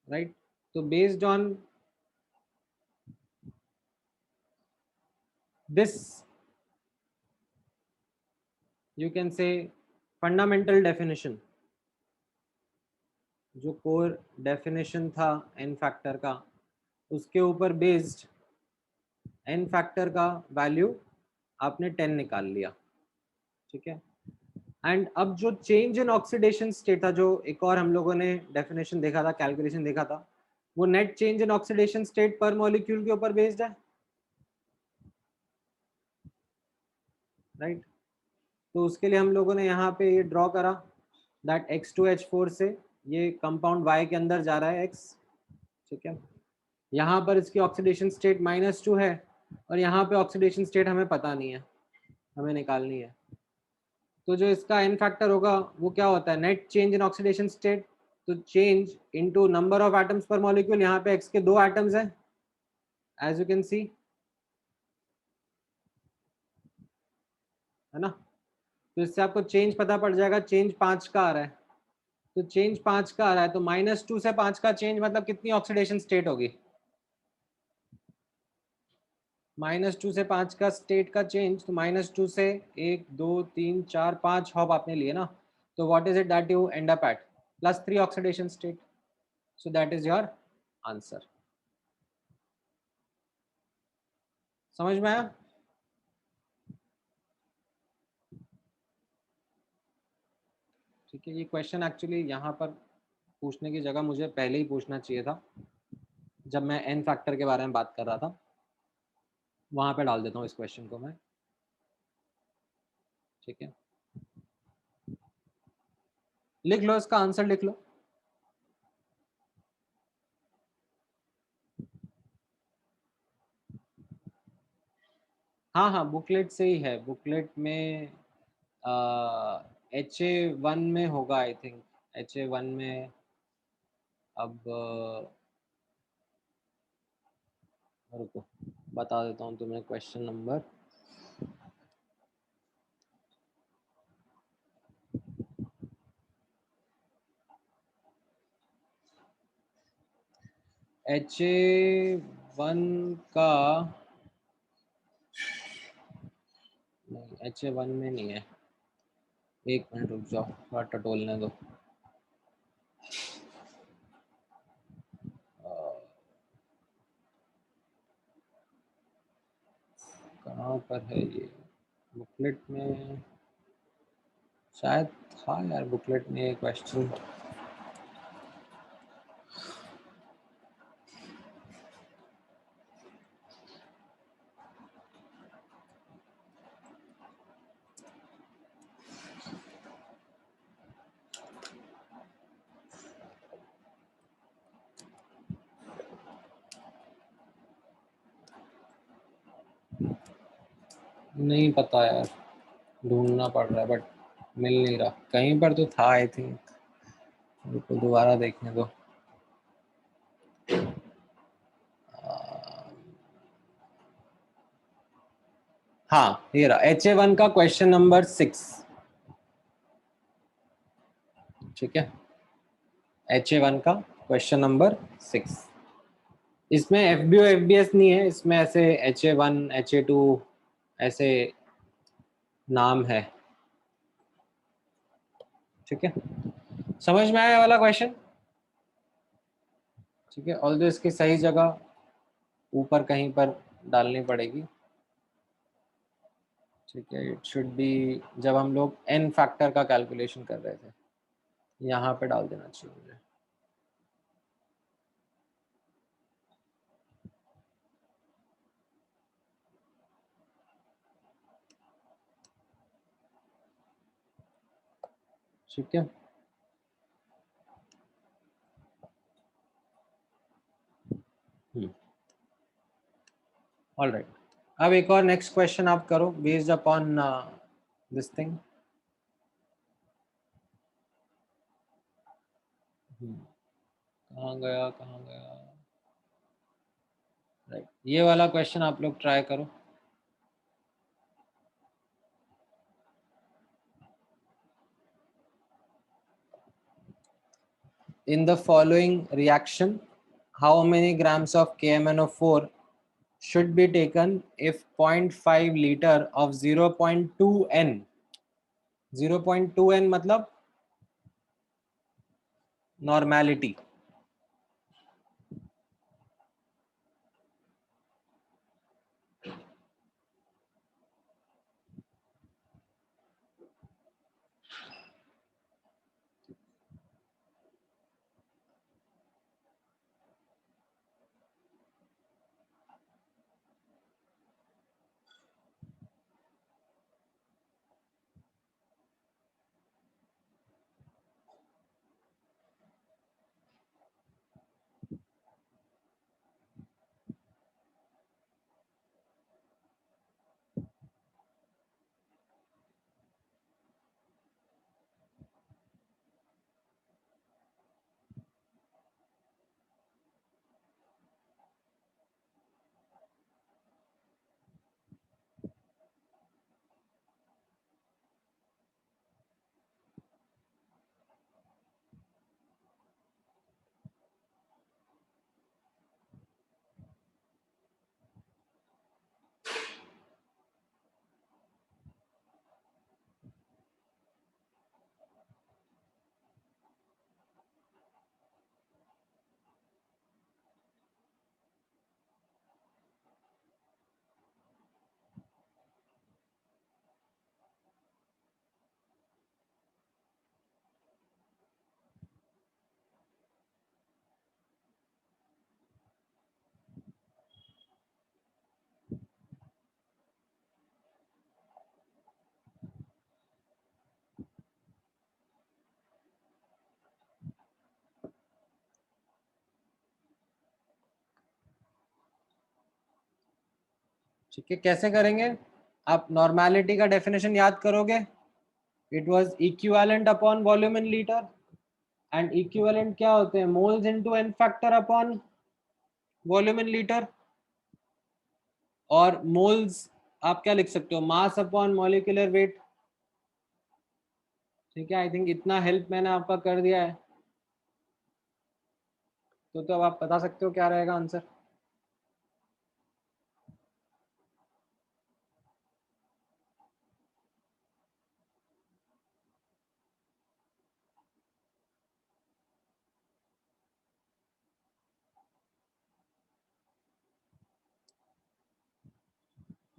Speaker 1: राइट? तो based on this you can say fundamental definition, जो core definition था n factor का, उसके ऊपर बेस्ड n फैक्टर का वैल्यू आपने 10 निकाल लिया, ठीक है? एंड अब जो चेंज इन ऑक्सीडेशन स्टेट था, जो एक और हम लोगों ने डेफिनेशन देखा था, कैलकुलेशन देखा था, वो net change in oxidation state per molecule के ऊपर बेस्ड है, राइट? तो उसके लिए हम लोगों ने यहाँ पे ये ड्रॉ करा दैट X2H4 से ये कंपाउंड Y के अंदर जा रहा है X, ठीक है? यहाँ पर इसकी ऑक्सीडेशन स्टेट -2 है और यहाँ पे ऑक्सीडेशन स्टेट हमें पता नहीं है, हमें निकालनी है। तो जो इसका n फैक्टर होगा वो क्या होता है, net change in oxidation state, तो change into number of atoms per molecule. यहाँ पे x के 2 एटम्स हैं एज यू कैन सी, है ना? तो इससे आपको चेंज पता पड़ जाएगा, चेंज 5 का आ रहा है, तो चेंज 5 का आ रहा है, तो -2 से 5 का चेंज मतलब कितनी ऑक्सीडेशन स्टेट होगी? -2 से 5 का स्टेट का चेंज, तो -2 से 1 2 3 4 5 हॉप आपने लिए ना, तो what is it that you and up at? +3 oxidation state, so that is your answer. समझ में आया? ठीक है, ये क्वेश्चन एक्चुअली यहाँ पर पूछने की जगह मुझे पहले ही पूछना चाहिए था, जब मैं n फैक्टर के बारे में बात कर रहा था, वहां पे डाल देता हूँ इस क्वेश्चन को मैं, ठीक है? लिख लो, इसका आंसर लिख लो। हाँ हाँ, बुकलेट से ही है, बुकलेट में HA1 में होगा आई थिंक, HA1 में। अब रुको, बता देता हूँ तुम्हें क्वेश्चन नंबर। HA1 का नहीं, HA1 में नहीं है, एक मिनट रुक जाओ, थोड़ा टटोलने दो। कहाँ पर है ये? बुकलेट में शायद था यार, बुकलेट में ये क्वेश्चन। नहीं पता यार, ढूंढना पड़ रहा है बट मिल नहीं रहा, कहीं पर तो था आई थिंक, रुको दोबारा देखने दो। हाँ, ये रहा HA1 का क्वेश्चन नंबर 6, ठीक है? HA1 का क्वेश्चन नंबर 6, इसमें FBO FBS नहीं है, इसमें ऐसे HA1 HA2 ऐसे नाम है, ठीक है? समझ में आया वाला क्वेश्चन? ठीक है, ऑल्दो इसकी सही जगह ऊपर कहीं पर डालनी पड़ेगी, ठीक है? इट शुड बी, जब हम लोग n फैक्टर का कैलकुलेशन कर रहे थे, यहाँ पे डाल देना चाहिए मुझे। ठीक है, ऑलराइट। अब एक और नेक्स्ट क्वेश्चन आप करो बेस्ड अपॉन दिस थिंग। कहाँ गया कहाँ गया, राइट। ये वाला क्वेश्चन आप लोग ट्राई करो। In the following reaction, how many grams of KMnO4 should be taken if 0.5 liter of 0.2 N, 0.2 N मतलब नॉर्मेलिटी, ठीक है। कैसे करेंगे? आप नॉर्मेलिटी का डेफिनेशन याद करोगे, it was equivalent upon volume in litre, and equivalent क्या होते हैं? Moles into N factor upon volume in litre, और मोल्स आप क्या लिख सकते हो? Mass upon molecular weight. ठीक है, आई थिंक इतना हेल्प मैंने आपका कर दिया है, तो अब आप बता सकते हो क्या रहेगा आंसर।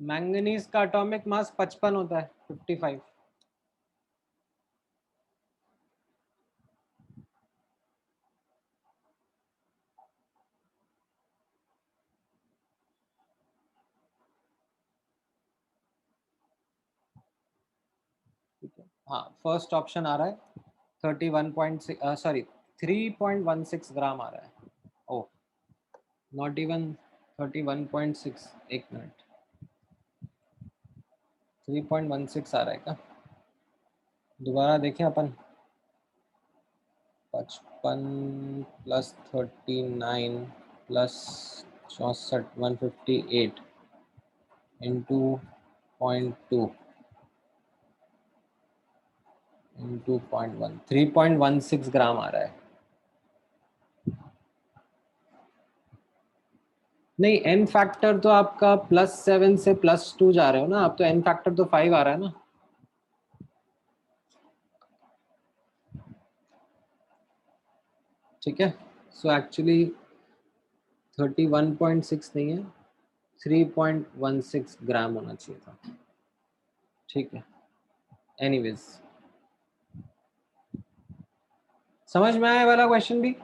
Speaker 1: मैंगनीज का एटॉमिक मास 55 होता है, 55। ठीक है, हाँ, फर्स्ट ऑप्शन आ रहा है 31.6, सॉरी 3.16 ग्राम आ रहा है। ओह, नॉट इवन 31.6, एक मिनट, 3.16 आ रहा है क्या? दोबारा देखें अपन। 55 प्लस 39 प्लस 64, 158 इंटू 0.2 इंटू 0.1, 3.16 ग्राम आ रहा है। नहीं, एन फैक्टर तो आपका +7 से +2 जा रहे हो ना आप, तो एन फैक्टर तो 5 आ रहा है ना। ठीक है, सो एक्चुअली 31.6 नहीं है, 3.16 ग्राम होना चाहिए था। ठीक है, एनीवेज, समझ में आया वाला क्वेश्चन भी?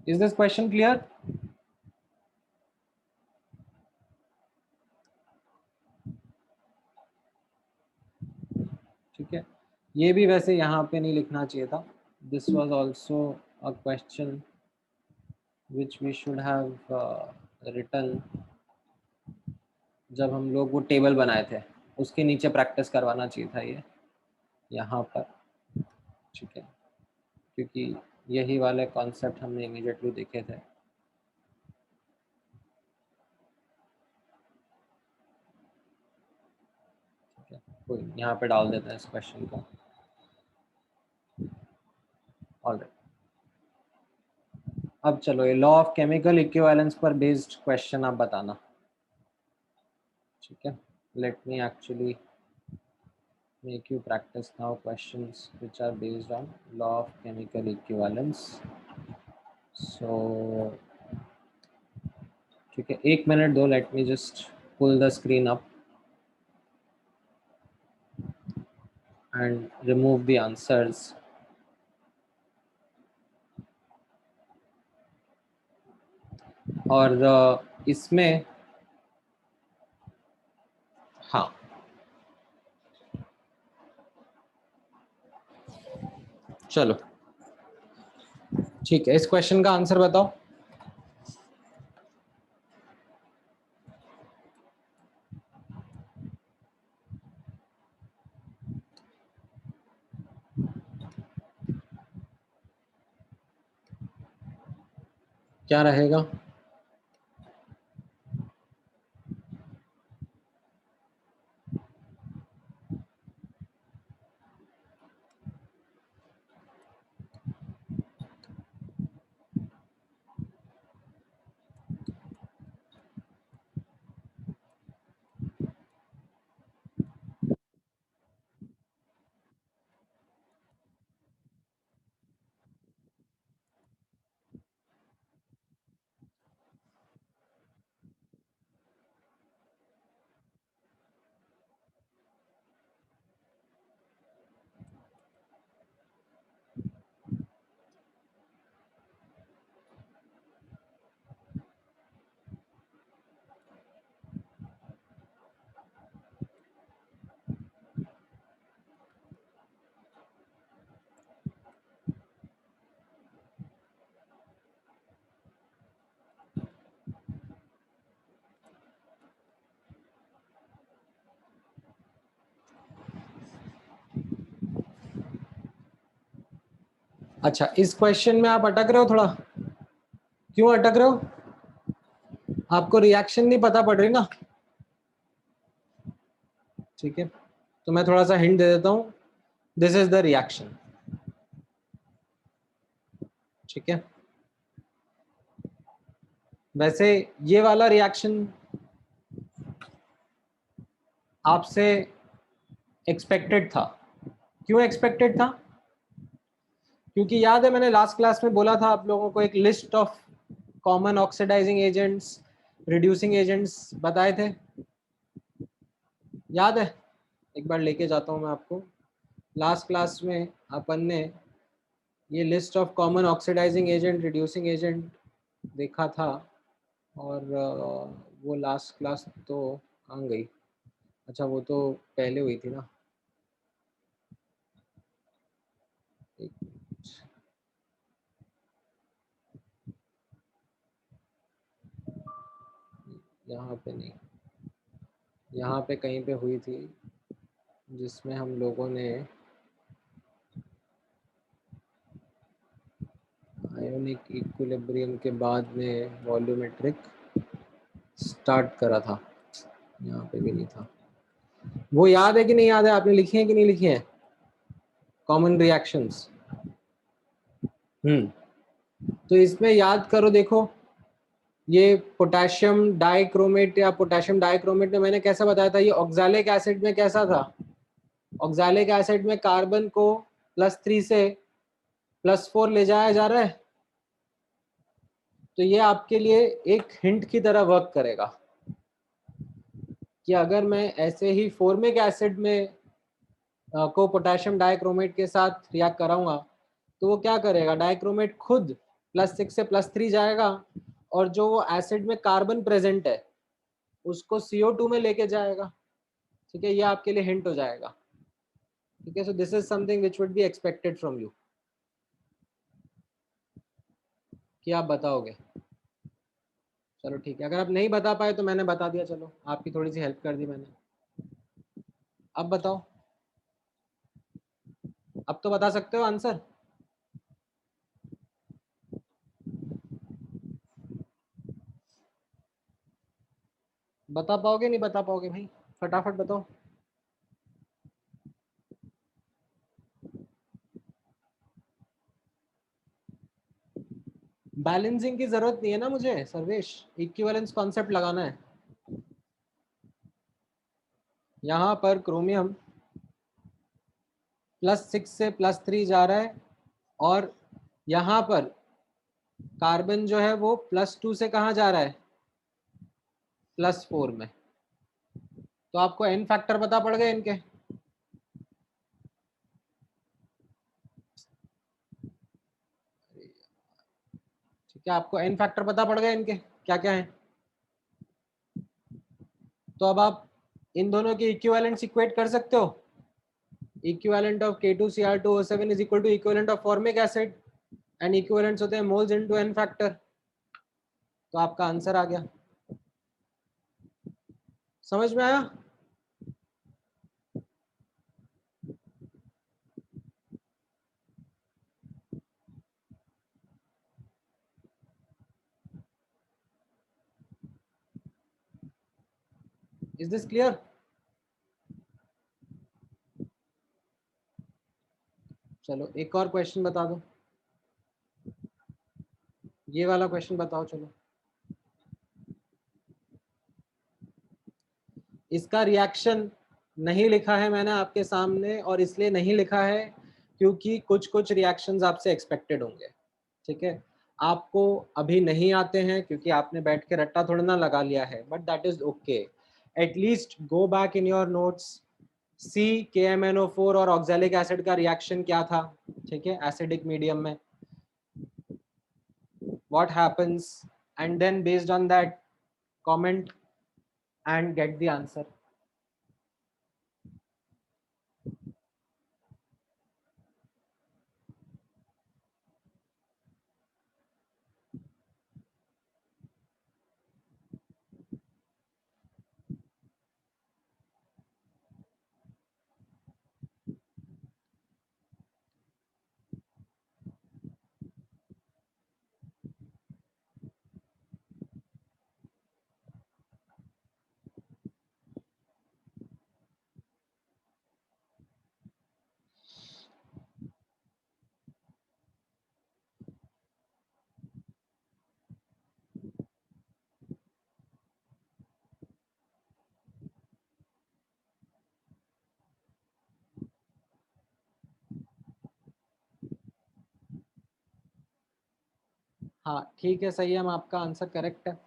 Speaker 1: Is this question clear? ठीक है, ये भी वैसे यहाँ पे नहीं लिखना चाहिए था। This was also a question which we should have written जब हम लोग वो टेबल बनाए थे, उसके नीचे प्रैक्टिस करवाना चाहिए था ये यहाँ पर। ठीक है, क्योंकि यही वाले कॉन्सेप्ट हमने इमीडिएटली देखे थे। ठीक है, कोई यहाँ पे डाल देते हैं इस क्वेश्चन को। ऑलराइट, अब चलो ये लॉ ऑफ केमिकल इक्विवेलेंस पर बेस्ड क्वेश्चन आप बताना। ठीक है, let me actually make you practice now questions which are based on law of chemical equivalence. So ठीक है, 1 मिनट दो, let me just pull the screen up and remove the answers. और इसमें हाँ, चलो ठीक है, इस क्वेश्चन का आंसर बताओ। क्या रहेगा? अच्छा, इस क्वेश्चन में आप अटक रहे हो थोड़ा। क्यों अटक रहे हो? आपको रिएक्शन नहीं पता पड़ रही ना। ठीक है, तो मैं थोड़ा सा हिंट दे देता हूं। This is the reaction. ठीक है, वैसे ये वाला रिएक्शन आपसे एक्सपेक्टेड था। क्यों एक्सपेक्टेड था? क्योंकि याद है मैंने लास्ट क्लास में बोला था आप लोगों को एक list of common oxidising agents, reducing agents बताए थे, याद है? एक बार लेके जाता हूं मैं आपको। लास्ट क्लास में अपन ने ये list of common oxidising agent, reducing agent देखा था। और वो लास्ट क्लास तो कहाँ गई? अच्छा, वो तो पहले हुई थी ना। एक मिनट, यहाँ पे नहीं, यहाँ पे कहीं पे हुई थी जिसमें हम लोगों ने आयोनिक इक्विलिब्रियम के बाद में वॉल्यूमेट्रिक स्टार्ट करा था। यहाँ पे भी नहीं था। वो याद है कि नहीं याद है? आपने लिखी है कि नहीं लिखी है कॉमन रिएक्शंस? तो इसमें याद करो, देखो ये पोटेशियम डाइक्रोमेट या पोटेशियम डाइक्रोमेट में मैंने कैसा बताया था, ये ऑक्सैलिक एसिड में कैसा था? ऑक्सैलिक एसिड में कार्बन को +3 से +4 ले जाया जा रहा है। तो ये आपके लिए एक हिंट की तरह वर्क करेगा कि अगर मैं ऐसे ही फॉर्मिक एसिड में को पोटेशियम डाइक्रोमेट के साथ रिएक्ट कराऊंगा तो वो क्या करेगा? डाइक्रोमेट खुद +6 से +3 जाएगा और जो वो एसिड में कार्बन प्रेजेंट है उसको CO2 में लेके जाएगा। ठीक है, ये आपके लिए हिंट हो जाएगा। ठीक है, so this is something which would be expected from you कि आप बताओगे। चलो ठीक है, अगर आप नहीं बता पाए तो मैंने बता दिया, चलो आपकी थोड़ी सी हेल्प कर दी मैंने। अब बताओ, अब तो बता सकते हो आंसर। बता पाओगे नहीं बता पाओगे भाई, फटाफट बताओ। बैलेंसिंग की जरूरत नहीं है ना मुझे सर्वेश, इक्विवेलेंस कॉन्सेप्ट लगाना है। यहाँ पर क्रोमियम +6 से +3 जा रहा है, और यहाँ पर कार्बन जो है वो +2 से कहाँ जा रहा है, +4 में। तो आपको एन फैक्टर पता पड़ गए इनके। ठीक है, आपको एन फैक्टर पता पड़ गए इनके क्या क्या है। तो अब आप इन दोनों की इक्विवेलेंस इक्वेट कर सकते हो। Equivalent of K2Cr2O7 is equal to equivalent of formic acid, and equivalents होते हैं मोल्स इनटू एन फैक्टर। तो आपका आंसर आ गया। समझ में आया? Is this clear? चलो एक और क्वेश्चन बता दो, ये वाला क्वेश्चन बताओ। चलो इसका रिएक्शन नहीं लिखा है मैंने आपके सामने, और इसलिए नहीं लिखा है क्योंकि कुछ कुछ रिएक्शंस आपसे एक्सपेक्टेड होंगे। ठीक है, आपको अभी नहीं आते हैं क्योंकि आपने बैठ के रट्टा थोड़ा ना लगा लिया है, but that is okay. At least go back in your notes, see KMnO4 और ऑक्सैलिक एसिड का रिएक्शन क्या था। ठीक है, एसिडिक मीडियम में what happens, and then based on that comment and get the answer. हाँ ठीक है, सही है, हम आपका आंसर करेक्ट है।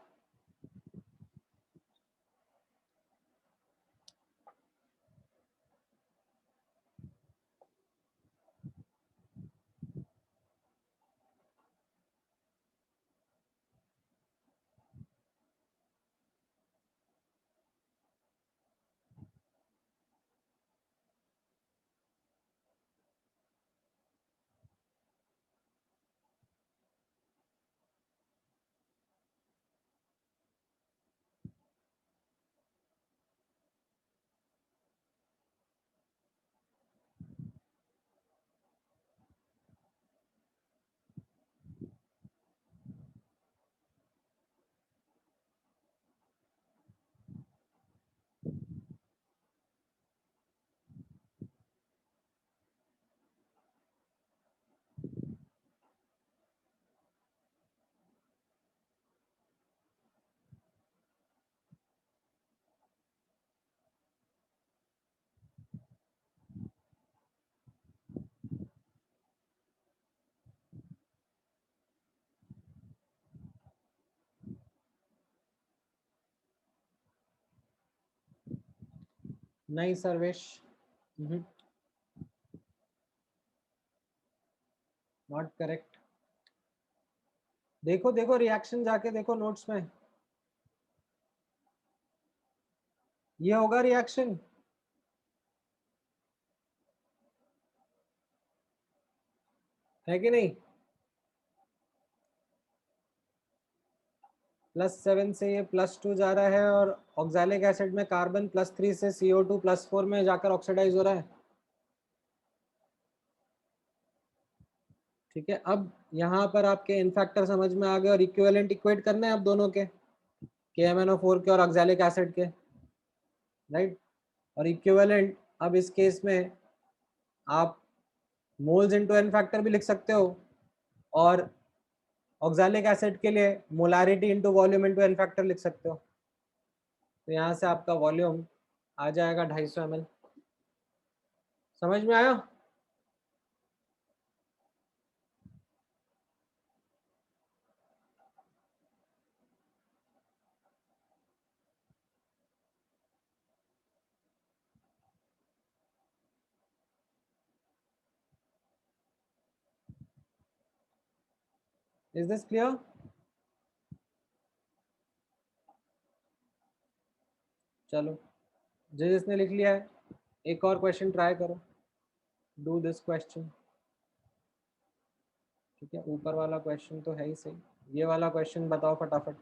Speaker 1: नहीं सर्वेश, नॉट करेक्ट। देखो देखो रिएक्शन जाके देखो नोट्स में, ये होगा रिएक्शन। है कि नहीं? +7 से ये +2 जा रहा है, और ऑक्सैलिक एसिड में कार्बन +3 से CO2 +4 में जाकर ऑक्सीडाइज हो रहा है। ठीक है, अब यहाँ पर आपके इन फैक्टर समझ में आ गए, और इक्विवेलेंट इक्वेट करना है अब दोनों के। KMnO4 के और ऑक्सैलिक एसिड के, राइट। और इक्विवेलेंट, अब इस केस में आप मोल्स इनटू एन फैक्टर भी लिख सकते हो, और ऑक्सैलिक एसिड के लिए molarity into volume into N factor लिख सकते हो। तो यहाँ से आपका वॉल्यूम आ जाएगा 250 ml। समझ में आया? Is this clear? चलो, जिसने लिख लिया है एक और क्वेश्चन ट्राई करो, डू दिस क्वेश्चन। ठीक है, ऊपर वाला क्वेश्चन तो है ही सही, ये वाला क्वेश्चन बताओ फटाफट।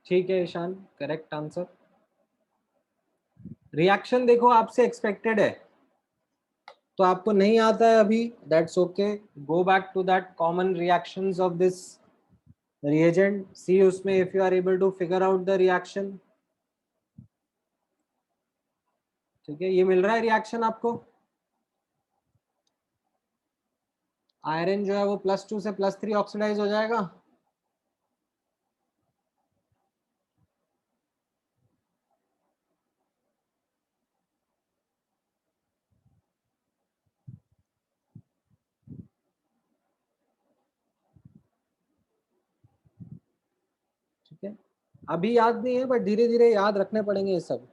Speaker 1: ठीक है ईशान, करेक्ट आंसर। रिएक्शन देखो आपसे एक्सपेक्टेड है, तो आपको नहीं आता है अभी, that's okay, go back to that common reactions of this reagent, see उसमें if you are able to figure out the reaction। ठीक है, ये मिल रहा है रिएक्शन आपको। आयरन जो है वो +2 से +3 ऑक्सीडाइज हो जाएगा। ठीक है, अभी याद नहीं है बट धीरे धीरे याद रखने पड़ेंगे ये सब।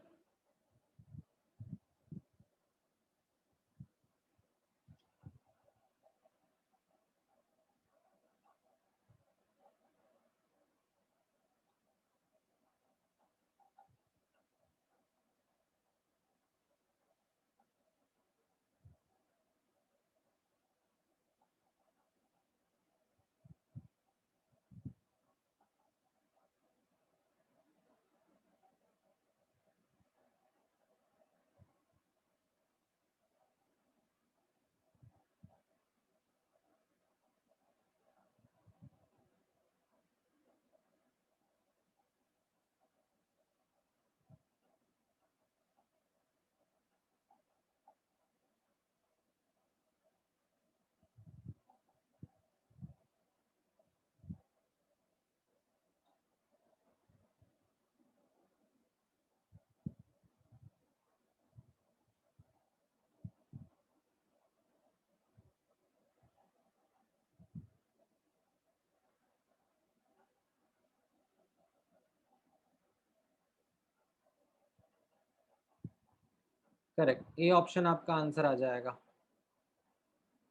Speaker 1: करेक्ट, ए ऑप्शन आपका आंसर आ जाएगा,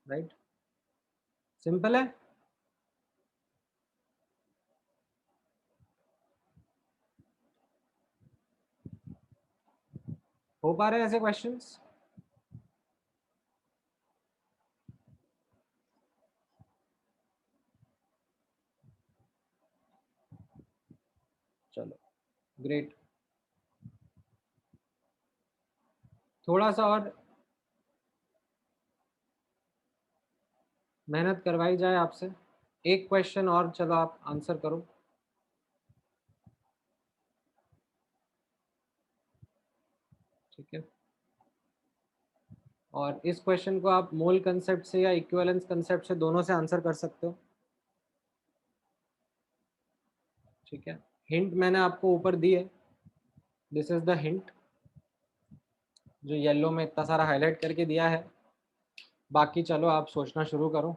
Speaker 1: राइट। सिंपल है। हो पा रहे हैं ऐसे क्वेश्चंस? चलो ग्रेट, थोड़ा सा और मेहनत करवाई जाए आपसे, एक क्वेश्चन और, चलो आप आंसर करो। ठीक है, और इस क्वेश्चन को आप मोल कंसेप्ट से या इक्विवेलेंस कंसेप्ट से, दोनों से आंसर कर सकते हो। ठीक है, हिंट मैंने आपको ऊपर दी है, दिस इज द हिंट जो येलो में इतना सारा हाईलाइट करके दिया है। बाकी चलो आप सोचना शुरू करो।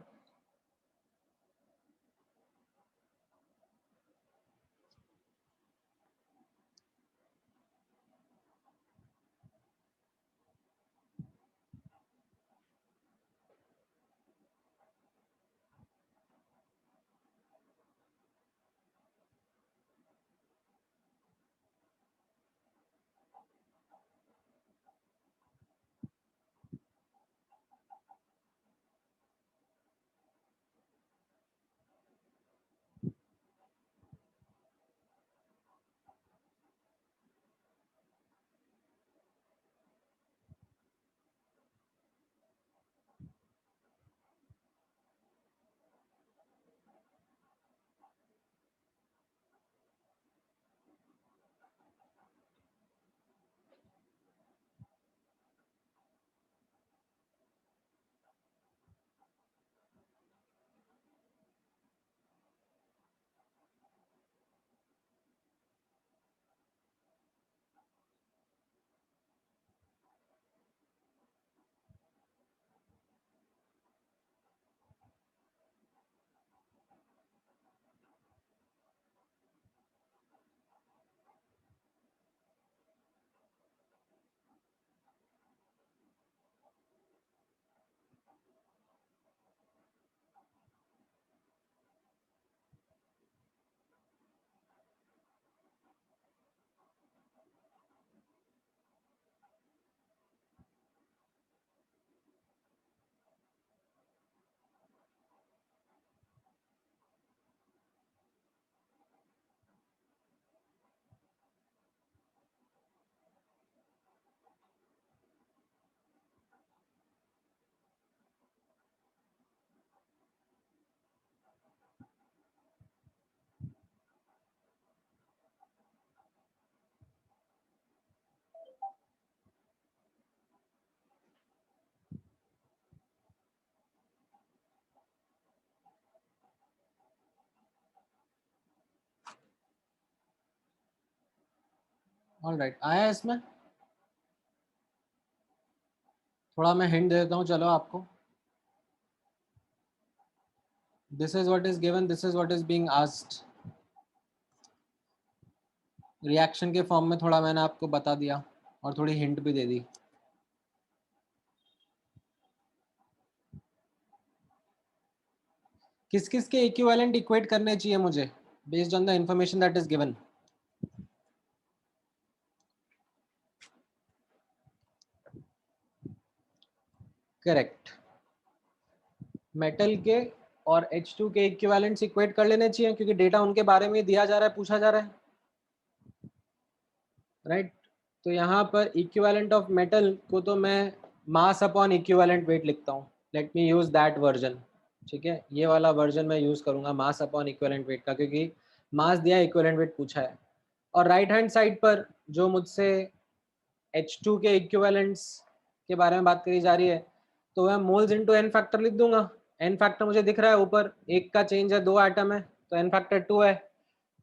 Speaker 1: ऑलराइट, आया इसमें? थोड़ा मैं हिंट दे देता हूँ चलो आपको। This is what is given, this is what is being asked. Reaction के फॉर्म में थोड़ा मैंने आपको बता दिया और थोड़ी हिंट भी दे दी। किस किस के इक्विवेलेंट इक्वेट करने चाहिए मुझे based on the information that is given? Correct, metal के और H2 के इक्विवेलेंट्स इक्वेट कर लेने चाहिए, क्योंकि डेटा उनके बारे में दिया जा रहा है, पूछा जा रहा है, राइट? तो यहाँ पर इक्विवेलेंट ऑफ मेटल को तो मैं मास अपॉन इक्विवेलेंट वेट लिखता हूँ। Let me use that version. ठीक है, ये वाला वर्जन मैं यूज करूंगा मास अपॉन इक्विवेलेंट वेट का, क्योंकि मास दिया, इक्विवेलेंट वेट पूछा है। और राइट हैंड साइड पर जो मुझसे H2 के इक्विवेलेंट्स के बारे में बात करी जा रही है, तो मैं मोल्स इनटू एन फैक्टर लिख दूंगा। एन फैक्टर मुझे दिख रहा है ऊपर, एक का चेंज है, 2 एटम है, तो एन फैक्टर 2 है।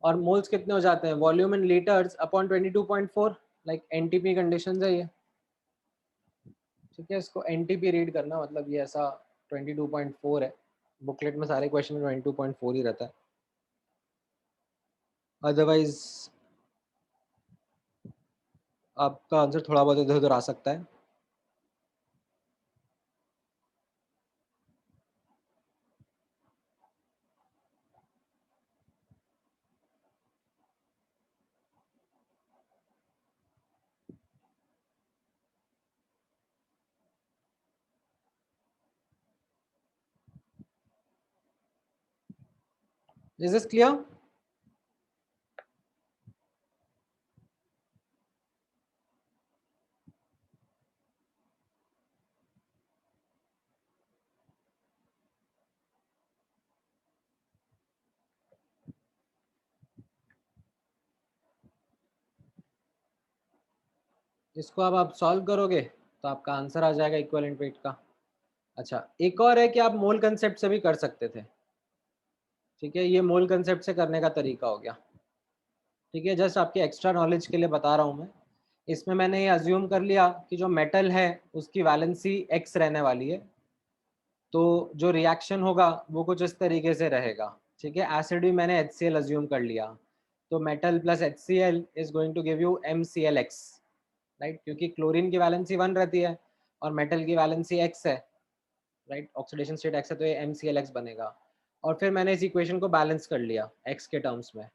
Speaker 1: और मोल्स कितने हो जाते हैं, वॉल्यूम इन litres upon 22.4, like NTP condition है ये। ठीक है, इसको एनटीपी रीड करना, मतलब ये ऐसा 22.4 है। बुकलेट में सारे क्वेश्चन में 22.4 ही रहता है, अदरवाइज आपका आंसर थोड़ा बहुत इधर उधर आ सकता है। Is this clear? इसको अब आप सॉल्व करोगे तो आपका आंसर आ जाएगा इक्विवेलेंट वेट का। अच्छा, एक और है कि आप मोल कंसेप्ट से भी कर सकते थे। ठीक है, ये मोल कंसेप्ट से करने का तरीका हो गया। ठीक है, जस्ट आपके एक्स्ट्रा नॉलेज के लिए बता रहा हूँ मैं। इसमें मैंने ये अज्यूम कर लिया कि जो मेटल है उसकी वैलेंसी x रहने वाली है, तो जो रिएक्शन होगा वो कुछ इस तरीके से रहेगा। ठीक है, एसिड भी मैंने HCl अज्यूम कर लिया, तो metal plus HCl is going to give you MClX, right, क्योंकि क्लोरीन की वैलेंसी 1 रहती है और मेटल की वैलेंसी x है, राइट, ऑक्सीडेशन स्टेट x है, तो ये MClX बनेगा। और फिर मैंने इस इक्वेशन को बैलेंस कर लिया x के टर्म्स में,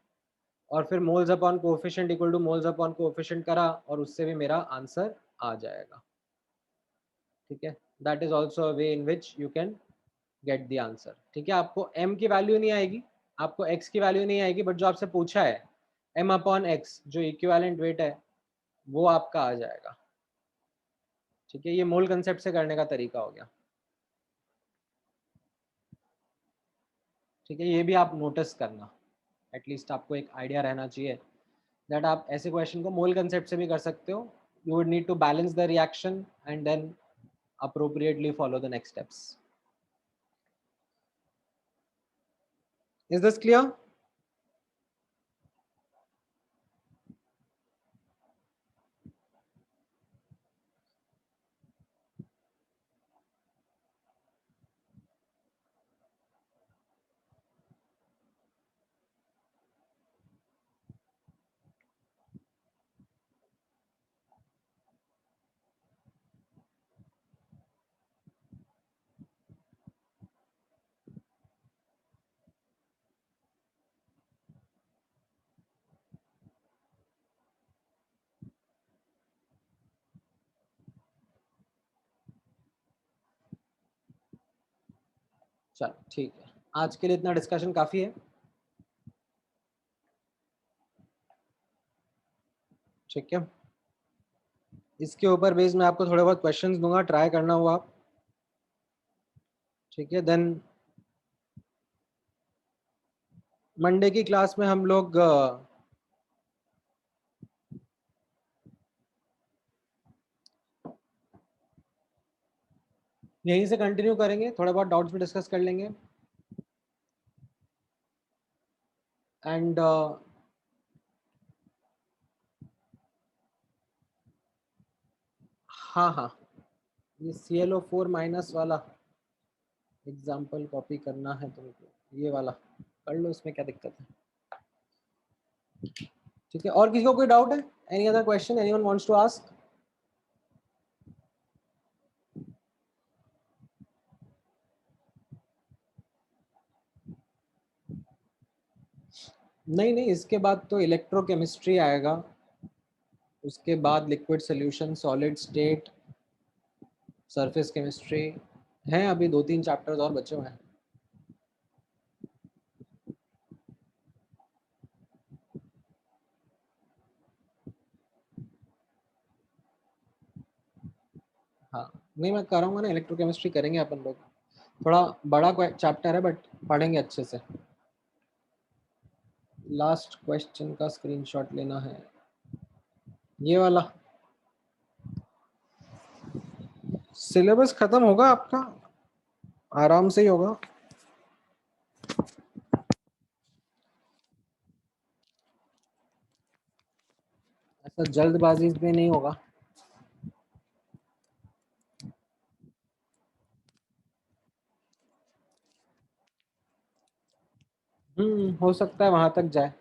Speaker 1: और फिर moles upon coefficient equal to moles upon coefficient करा, और उससे भी मेरा आंसर आ जाएगा। ठीक है, that is also a way in which you can get the answer. ठीक है, आपको m की वैल्यू नहीं आएगी, आपको x की वैल्यू नहीं आएगी, बट जो आपसे पूछा है m अपॉन x जो इक्विवेलेंट वेट है वो आपका आ जाएगा। ठीक है, ये मोल कंसेप्ट से करने का तरीका हो गया। ठीक है, ये भी आप नोटिस करना, एटलीस्ट आपको एक आइडिया रहना चाहिए दैट आप ऐसे क्वेश्चन को मोल कंसेप्ट से भी कर सकते हो। You would need to balance the reaction and then appropriately follow the next steps. Is this clear? चलो ठीक है, आज के लिए इतना डिस्कशन काफ़ी है। ठीक है, इसके ऊपर बेस मैं आपको थोड़े बहुत क्वेश्चंस दूंगा, ट्राई करना हुआ आप। ठीक है, देन मंडे की क्लास में हम लोग यहीं से कंटिन्यू करेंगे, थोड़ा बहुत डाउट्स भी डिस्कस कर लेंगे एंड हाँ हाँ, ये ClO4 माइनस वाला एग्जाम्पल कॉपी करना है तुमको, ये वाला कर लो, इसमें क्या दिक्कत है। ठीक है, और किसी को कोई डाउट है? Any other question anyone wants to ask? नहीं नहीं, इसके बाद तो इलेक्ट्रोकेमिस्ट्री आएगा, उसके बाद liquid solution, solid state, surface chemistry है, अभी 2-3 चैप्टर्स और बचे हुए हैं। हाँ, नहीं मैं कराऊंगा ना, इलेक्ट्रोकेमिस्ट्री करेंगे अपन लोग, थोड़ा बड़ा चैप्टर है बट पढ़ेंगे अच्छे से। लास्ट क्वेश्चन का स्क्रीनशॉट लेना है, ये वाला। सिलेबस खत्म होगा आपका, आराम से ही होगा, ऐसा जल्दबाजी में नहीं होगा। हो सकता है वहां तक जाए।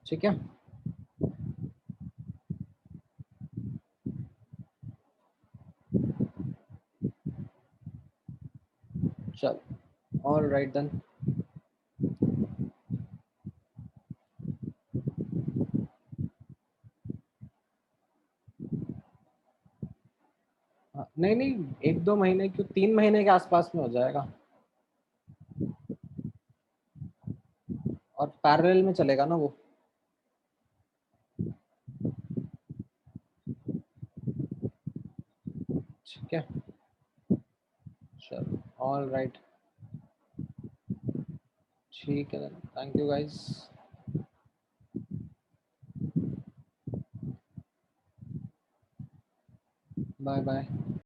Speaker 1: ठीक है, चल, ऑल राइट देन। नहीं नहीं, 1-2 महीने क्यों, 3 महीने के आसपास में हो जाएगा। और पैरेलल में चलेगा ना वो। ठीक है, चलो, ऑल राइट, ठीक है, thank you guys, bye bye.